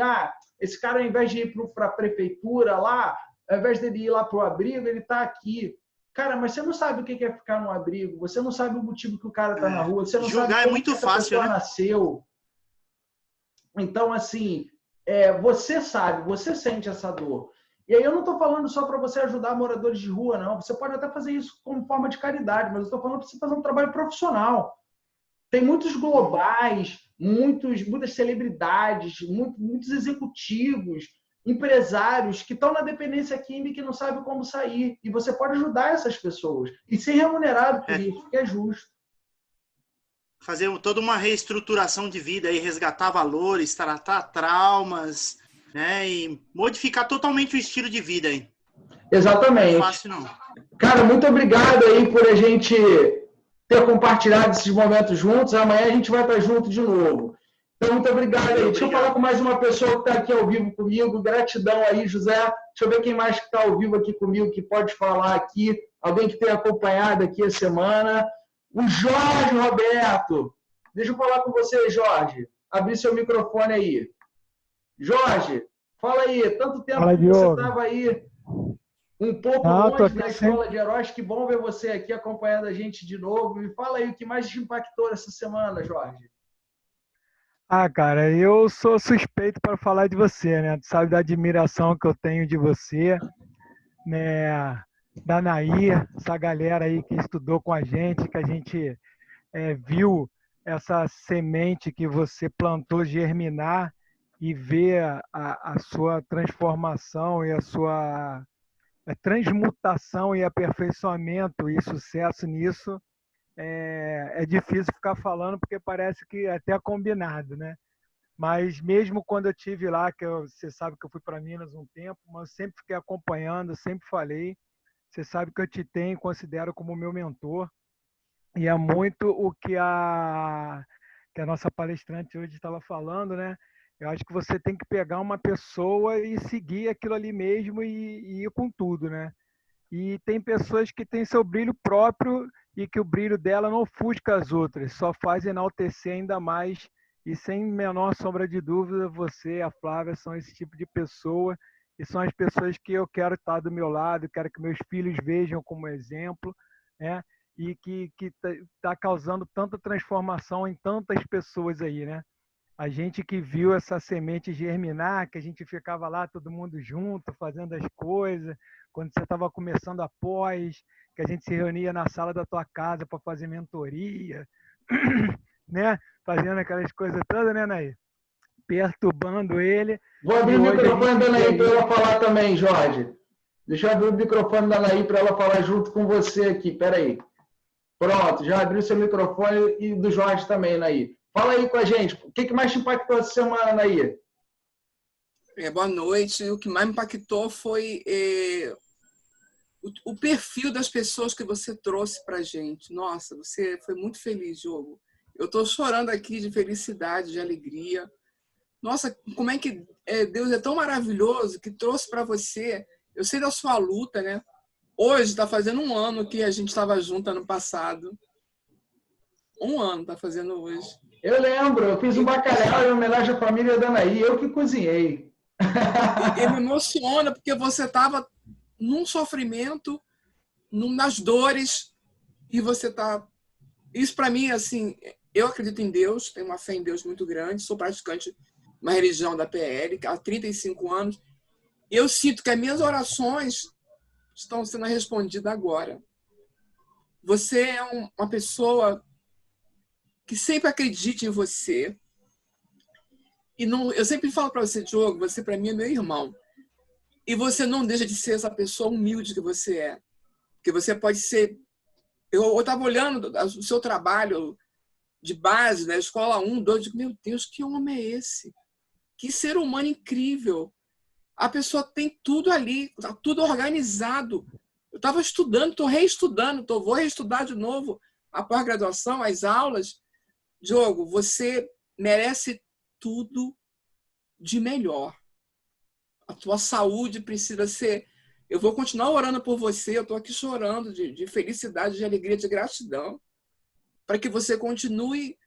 esse cara, ao invés de ir para a prefeitura lá, ao invés dele ir lá para o abrigo, ele está aqui. Cara, mas você não sabe o que é ficar no abrigo, você não sabe o motivo que o cara está na rua, você não sabe como muito essa fácil, pessoa né? nasceu. Então, assim, você sabe, você sente essa dor. E aí eu não estou falando só para você ajudar moradores de rua, não. Você pode até fazer isso como forma de caridade, mas eu estou falando para você fazer um trabalho profissional. Tem muitos globais, muitas celebridades, muitos executivos, empresários que estão na dependência química e não sabem como sair. E você pode ajudar essas pessoas. E ser remunerado por isso, que é justo. Fazer toda uma reestruturação de vida, aí, resgatar valores, tratar traumas, né? E modificar totalmente o estilo de vida. Aí. Exatamente. Não é fácil, não. Cara, muito obrigado aí por a gente... ter compartilhado esses momentos juntos. Amanhã a gente vai estar junto de novo. Então, muito obrigado aí. Deixa eu falar com mais uma pessoa que está aqui ao vivo comigo. Gratidão aí, José. Deixa eu ver quem mais que está ao vivo aqui comigo, que pode falar aqui. Alguém que tem acompanhado aqui a semana. O Jorge Roberto. Deixa eu falar com você, Jorge. Abrir seu microfone aí. Jorge, fala aí. Tanto tempo Fala, que você Diogo. estava aí um pouco Não, tô longe aqui da sempre. Escola de Heróis. Que bom ver você aqui acompanhando a gente de novo. Me fala aí o que mais te impactou essa semana, Jorge. Ah, cara, eu sou suspeito para falar de você, né? Tu sabe da admiração que eu tenho de você, né? Da Nair, essa galera aí que estudou com a gente, que a gente viu essa semente que você plantou germinar e ver a sua transformação e a sua transmutação e aperfeiçoamento e sucesso nisso. É difícil ficar falando porque parece que é até combinado, né? Mas mesmo quando eu tive lá, você sabe que eu fui para Minas um tempo, mas eu sempre fiquei acompanhando, sempre falei. Você sabe que eu te tenho, considero como meu mentor. E é muito o que a nossa palestrante hoje estava falando, né? Eu acho que você tem que pegar uma pessoa e seguir aquilo ali mesmo e ir com tudo, né? E tem pessoas que têm seu brilho próprio e que o brilho dela não ofusca as outras, só faz enaltecer ainda mais. E sem menor sombra de dúvida, você, a Flávia, são esse tipo de pessoa e são as pessoas que eu quero estar do meu lado, quero que meus filhos vejam como exemplo, né? E que tá causando tanta transformação em tantas pessoas aí, né? A gente que viu essa semente germinar, que a gente ficava lá todo mundo junto, fazendo as coisas, quando você estava começando a pós, que a gente se reunia na sala da tua casa para fazer mentoria, né? Fazendo aquelas coisas todas, né, Nair? Perturbando ele. Vou abrir o microfone da Anaí para ela falar também, Jorge. Deixa eu abrir o microfone da Anaí para ela falar junto com você aqui. Espera aí. Pronto, já abriu seu microfone e do Jorge também, Anaí. Fala aí com a gente. O que mais te impactou essa semana, Anaí? Boa noite. O que mais me impactou foi o perfil das pessoas que você trouxe para a gente. Nossa, você foi muito feliz, Diogo. Eu estou chorando aqui de felicidade, de alegria. Nossa, como é que Deus é tão maravilhoso que trouxe para você. Eu sei da sua luta, né? Hoje está fazendo 1 ano que a gente estava junto ano passado. 1 ano está fazendo hoje. Eu lembro, eu fiz um bacalhau em homenagem à família da Anaí, eu que cozinhei. E me emociona porque você estava num sofrimento, nas dores, e você está... Isso para mim, assim, eu acredito em Deus, tenho uma fé em Deus muito grande, sou praticante de uma religião da PL há 35 anos. Eu sinto que as minhas orações estão sendo respondidas agora. Você é uma pessoa que sempre acredita em você. E não, eu sempre falo para você, Diogo, você para mim é meu irmão. E você não deixa de ser essa pessoa humilde que você é. Porque você pode ser... Eu estava olhando o seu trabalho de base, na escola 1, 2, eu digo, meu Deus, que homem é esse? Que ser humano incrível. A pessoa tem tudo ali, está tudo organizado. Eu estava estudando, estou reestudando, vou reestudar de novo a pós-graduação, as aulas. Diogo, você merece tudo de melhor. A tua saúde precisa ser... Eu vou continuar orando por você, eu estou aqui chorando de felicidade, de alegria, de gratidão, para que você continue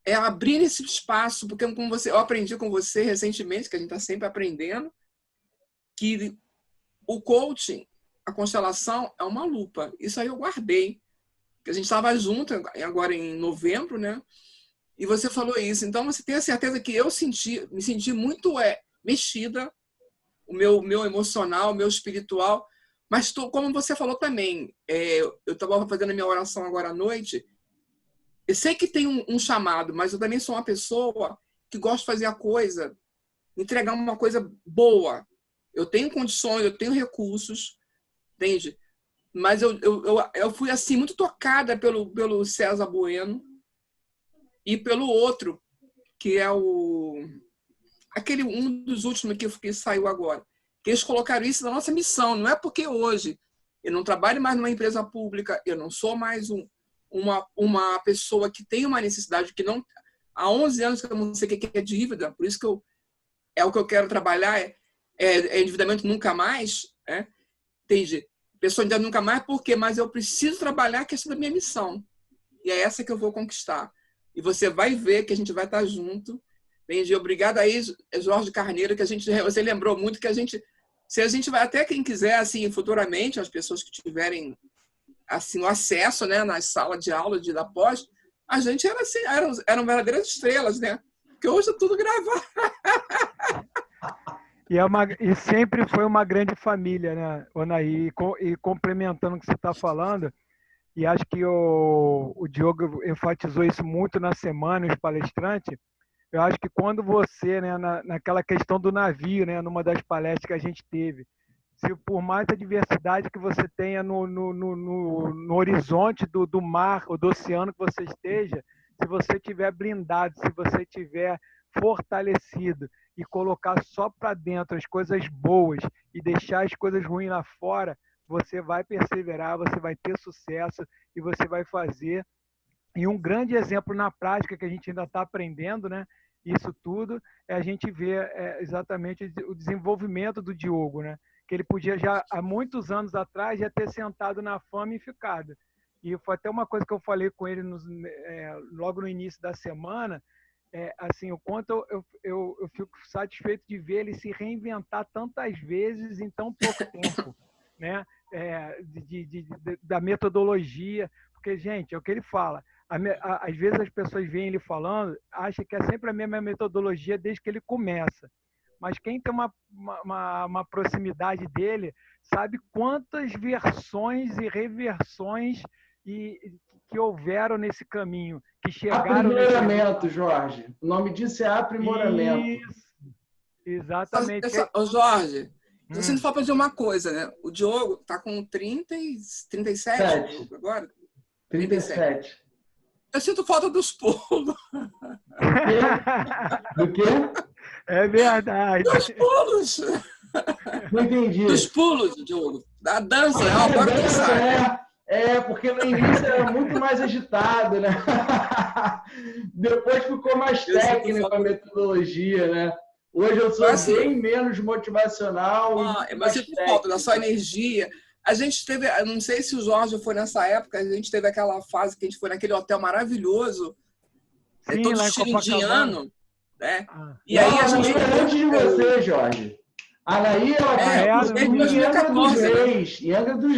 abrindo esse espaço, porque como eu aprendi com você recentemente, que a gente está sempre aprendendo, que o coaching, a constelação, é uma lupa. Isso aí eu guardei. Que a gente estava junto agora em novembro, né? E você falou isso. Então, você tem a certeza que eu me senti muito mexida, o meu emocional, o meu espiritual. Mas, como você falou também, eu estava fazendo a minha oração agora à noite. Eu sei que tem um chamado, mas eu também sou uma pessoa que gosta de fazer a coisa, entregar uma coisa boa. Eu tenho condições, eu tenho recursos, entende? Mas eu fui assim muito tocada pelo César Bueno e pelo outro, que é aquele um dos últimos que saiu agora. Que eles colocaram isso na nossa missão. Não é porque hoje eu não trabalho mais numa empresa pública, eu não sou mais uma pessoa que tem uma necessidade, que não... Há 11 anos que eu não sei o que é dívida, por isso que é o que eu quero trabalhar, endividamento nunca mais, entende? Pessoa endividada nunca mais, por quê? Mas eu preciso trabalhar a questão da minha missão. E é essa que eu vou conquistar. E você vai ver que a gente vai estar junto. Entendi. Obrigada aí, Jorge Carneiro, que você lembrou muito que a gente, se a gente vai, até quem quiser, assim, futuramente, as pessoas que tiverem assim, o acesso, né, nas salas de aula da pós, a gente era assim, eram verdadeiras estrelas, né? Porque hoje é tudo gravado. E sempre foi uma grande família, né, Onaí? E complementando o que você está falando, e acho que o Diogo enfatizou isso muito na semana, os palestrantes. Eu acho que quando você, né, naquela questão do navio, né, numa das palestras que a gente teve, se por mais adversidade que você tenha no horizonte do mar ou do oceano que você esteja, se você estiver blindado, se você estiver fortalecido e colocar só para dentro as coisas boas e deixar as coisas ruins lá fora, você vai perseverar, você vai ter sucesso e você vai fazer. E um grande exemplo na prática que a gente ainda está aprendendo, né? Isso tudo, é a gente ver exatamente o desenvolvimento do Diogo, né? Que ele podia já, há muitos anos atrás, já ter sentado na fama e ficado. E foi até uma coisa que eu falei com ele logo no início da semana, assim, o quanto eu fico satisfeito de ver ele se reinventar tantas vezes em tão pouco tempo, né? Da metodologia, porque, gente, é o que ele fala. Às vezes as pessoas veem ele falando, acham que é sempre a mesma metodologia desde que ele começa. Mas quem tem uma proximidade dele sabe quantas versões e reversões que houveram nesse caminho, que chegaram... Aprimoramento, Jorge. O nome disso é aprimoramento. Isso, exatamente. Ô, Jorge, eu sinto falta de uma coisa, né? O Diogo está com 37 agora? 37. Eu sinto falta dos pulos. Do quê? É verdade. Dos pulos. Não entendi. Dos pulos, Diogo. Da dança. Agora que sabe. Porque no início era muito mais agitado, né? Depois ficou mais técnico a metodologia, né? Hoje eu sou bem menos motivacional. Mas sinto falta da sua energia. A gente teve, não sei se o Jorge foi nessa época, a gente teve aquela fase que a gente foi naquele hotel maravilhoso, sim, todo estilo indiano, né? E aí a gente antes de você, Jorge. A Anaí, ela em Angra dos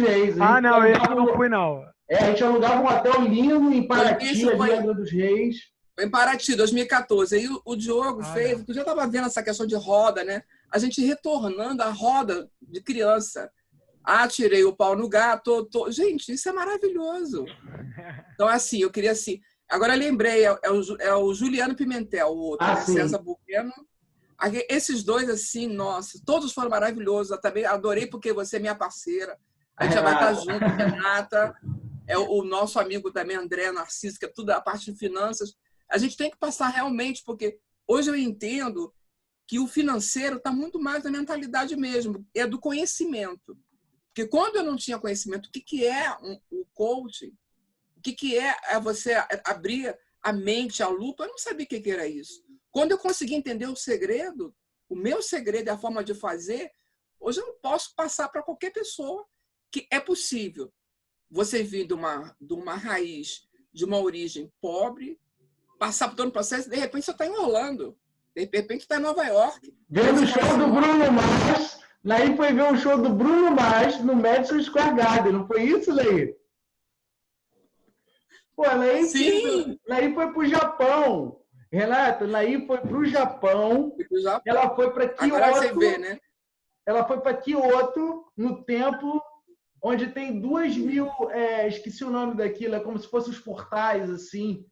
Reis. Não, eu não fui, não. A gente alugava um hotel lindo em Paraty, ali em Angra dos Reis. Em Paraty, 2014. Aí o Diogo fez, eu já estava vendo essa questão de roda, né? A gente retornando a roda de criança. Tirei o pau no gato. Gente, isso é maravilhoso. Então, assim, eu queria assim... Agora eu lembrei, é o Juliano Pimentel, o outro, César Bueno. Esses dois, assim, nossa, todos foram maravilhosos. Eu também adorei porque você é minha parceira. A gente já vai estar junto, Renata. É o nosso amigo também, André Narciso, que é tudo a parte de finanças. A gente tem que passar realmente, porque hoje eu entendo que o financeiro está muito mais na mentalidade mesmo, é do conhecimento. Porque quando eu não tinha conhecimento, o que é o coaching, o que é você abrir a mente, a lupa, eu não sabia o que era isso. Quando eu consegui entender o segredo, o meu segredo é a forma de fazer, hoje eu posso passar para qualquer pessoa que é possível. Você vir de uma raiz, de uma origem pobre, passar por todo o processo, de repente você está em Orlando, de repente está em Nova York. Vendo o show do Bruno Mars... Laí foi ver um show do Bruno Mars no Madison Square Garden, não foi isso, Laí? Pô, Laí foi pro Japão. Renata, Laí foi pro Japão. Ela foi para Kyoto. Agora você vê, né? Ela foi para Kyoto, no templo, onde tem 2.000... esqueci o nome daquilo, é como se fossem os portais, assim.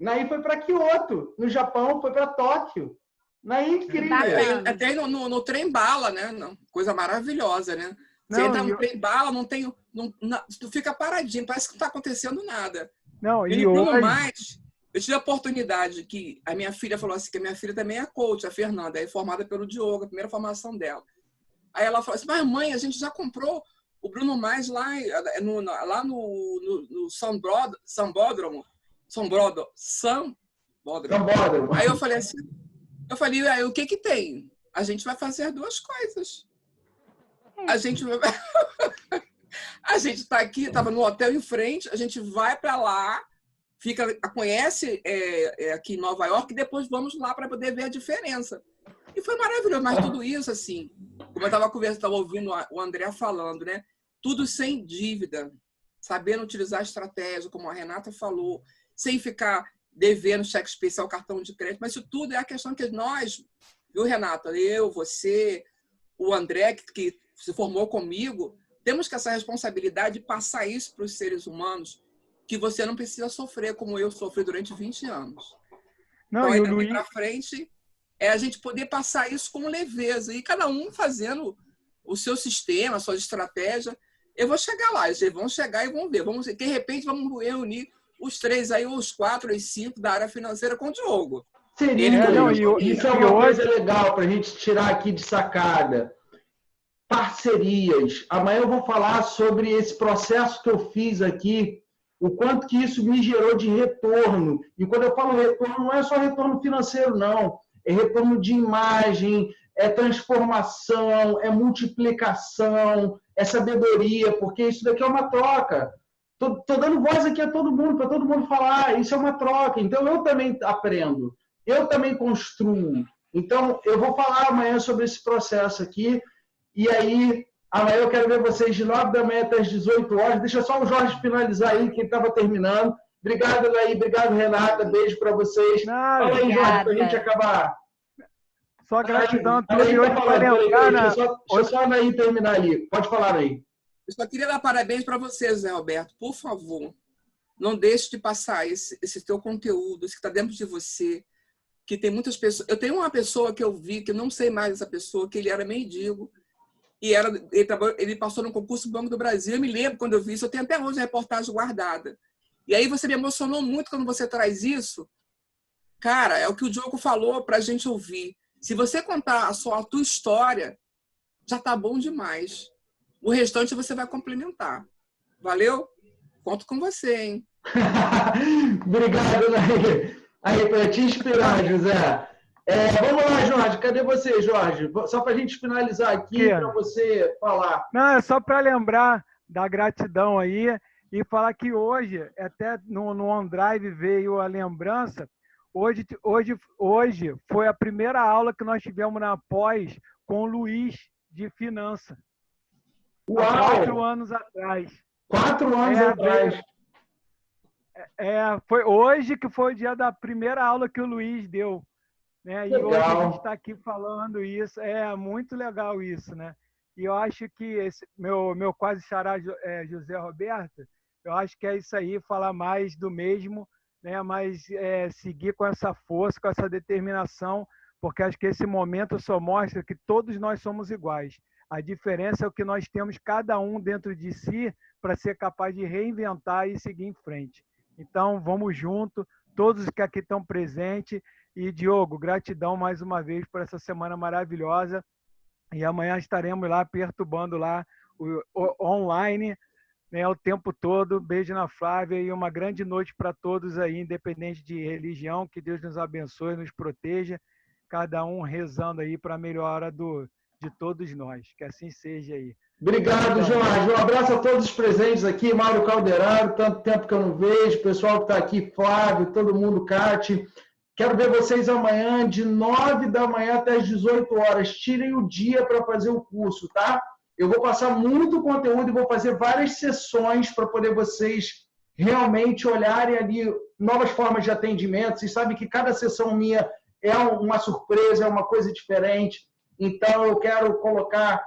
Laí foi para Kyoto, no Japão, foi para Tóquio. Não é incrível. Até no trem-bala, né? Coisa maravilhosa, né? Você entra no trem-bala, tu fica paradinho, parece que não está acontecendo nada. Não, e hoje... mais, eu tive a oportunidade que a minha filha falou assim, que a minha filha também é coach, a Fernanda, é formada pelo Diogo, a primeira formação dela. Aí ela falou assim, mas mãe, a gente já comprou o Bruno Mars lá no Sambódromo. Aí eu falei assim, aí o que tem? A gente vai fazer duas coisas. A gente está aqui, estava no hotel em frente, a gente vai para lá conhece aqui em Nova York e depois vamos lá para poder ver a diferença. E foi maravilhoso, mas tudo isso, assim, como eu estava ouvindo o André falando, né? Tudo sem dívida, sabendo utilizar a estratégia, como a Renata falou, sem ficar devendo cheque especial, cartão de crédito, mas isso tudo é a questão que nós, viu, Renata? Eu, você, o André, que se formou comigo, temos que essa responsabilidade de passar isso para os seres humanos, que você não precisa sofrer como eu sofri durante 20 anos. Não, então, e o ainda Luiz... para frente, é a gente poder passar isso com leveza, e cada um fazendo o seu sistema, a sua estratégia. Eu vou chegar lá, eles vão chegar e vão ver. De repente, vamos reunir os 3 aí, os 4, os 5 da área financeira com o Diogo. Seria, isso é uma coisa legal para a gente tirar aqui de sacada. Parcerias. Amanhã eu vou falar sobre esse processo que eu fiz aqui, o quanto que isso me gerou de retorno. E quando eu falo retorno, não é só retorno financeiro, não. É retorno de imagem, é transformação, é multiplicação, é sabedoria, porque isso daqui é uma troca. Estou dando voz aqui a todo mundo, para todo mundo falar, isso é uma troca. Então, eu também aprendo, eu também construo. Então, eu vou falar amanhã sobre esse processo aqui, e aí, amanhã eu quero ver vocês de 9 da manhã até as 18 horas. Deixa só o Jorge finalizar aí, que ele estava terminando. Obrigado, Anaí, obrigado, Renata, beijo para vocês. Fala aí, Jorge, para a gente acabar. Só gratidão a todos. Deixa só a Anaí terminar ali. Pode falar aí. Eu só queria dar parabéns para você, Zé Roberto. Por favor, não deixe de passar esse teu conteúdo, esse que está dentro de você, que tem muitas pessoas. Eu tenho uma pessoa que eu vi, que eu não sei mais essa pessoa, que ele era mendigo, e ele passou no concurso do Banco do Brasil. Eu me lembro quando eu vi isso, eu tenho até hoje a reportagem guardada. E aí você me emocionou muito quando você traz isso. Cara, é o que o Diogo falou para a gente ouvir. Se você contar a tua história, já tá bom demais. O restante você vai complementar. Valeu? Conto com você, hein? Obrigado, Nair. Aí, para te inspirar, José. Vamos lá, Jorge. Cadê você, Jorge? Só para a gente finalizar aqui, para você falar. Não, é só para lembrar da gratidão aí e falar que hoje, até no OneDrive veio a lembrança, hoje foi a primeira aula que nós tivemos na pós com o Luiz de Finança. Uau! Há 4 anos atrás. 4 anos atrás. Foi hoje que foi o dia da primeira aula que o Luiz deu. Né? E hoje a gente está aqui falando isso. É muito legal isso, né? E eu acho que esse meu quase xará José Roberto, eu acho que é isso aí, falar mais do mesmo, né? Mas seguir com essa força, com essa determinação, porque acho que esse momento só mostra que todos nós somos iguais. A diferença é o que nós temos cada um dentro de si para ser capaz de reinventar e seguir em frente. Então, vamos junto, todos que aqui estão presentes. E, Diogo, gratidão mais uma vez por essa semana maravilhosa. E amanhã estaremos lá perturbando lá o online, né, o tempo todo. Beijo na Flávia e uma grande noite para todos aí, independente de religião. Que Deus nos abençoe, nos proteja. Cada um rezando aí para a melhora de todos nós. Que assim seja aí. Obrigado, Jorge. Um abraço a todos os presentes aqui. Mauro Calderaro, tanto tempo que eu não vejo. Pessoal que está aqui, Flávio, todo mundo, Cate. Quero ver vocês amanhã, de 9 da manhã até as 18 horas. Tirem o dia para fazer o curso, tá? Eu vou passar muito conteúdo e vou fazer várias sessões para poder vocês realmente olharem ali novas formas de atendimento. Vocês sabem que cada sessão minha é uma surpresa, é uma coisa diferente. Então, eu quero colocar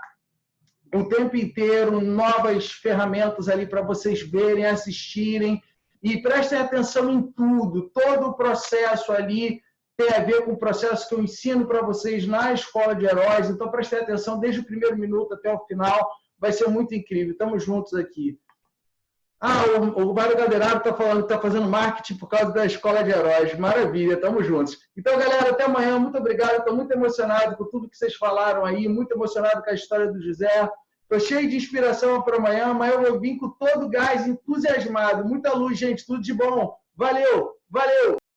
o tempo inteiro novas ferramentas ali para vocês verem, assistirem. E prestem atenção em tudo. Todo o processo ali tem a ver com o processo que eu ensino para vocês na Escola de Heróis. Então, prestem atenção desde o primeiro minuto até o final. Vai ser muito incrível. Estamos juntos aqui. O Mário Calderaro está falando que está fazendo marketing por causa da Escola de Heróis. Maravilha, estamos juntos. Então, galera, até amanhã. Muito obrigado. Estou muito emocionado com tudo que vocês falaram aí. Muito emocionado com a história do José. Estou cheio de inspiração para amanhã. Amanhã eu vou vir com todo o gás, entusiasmado. Muita luz, gente. Tudo de bom. Valeu! Valeu!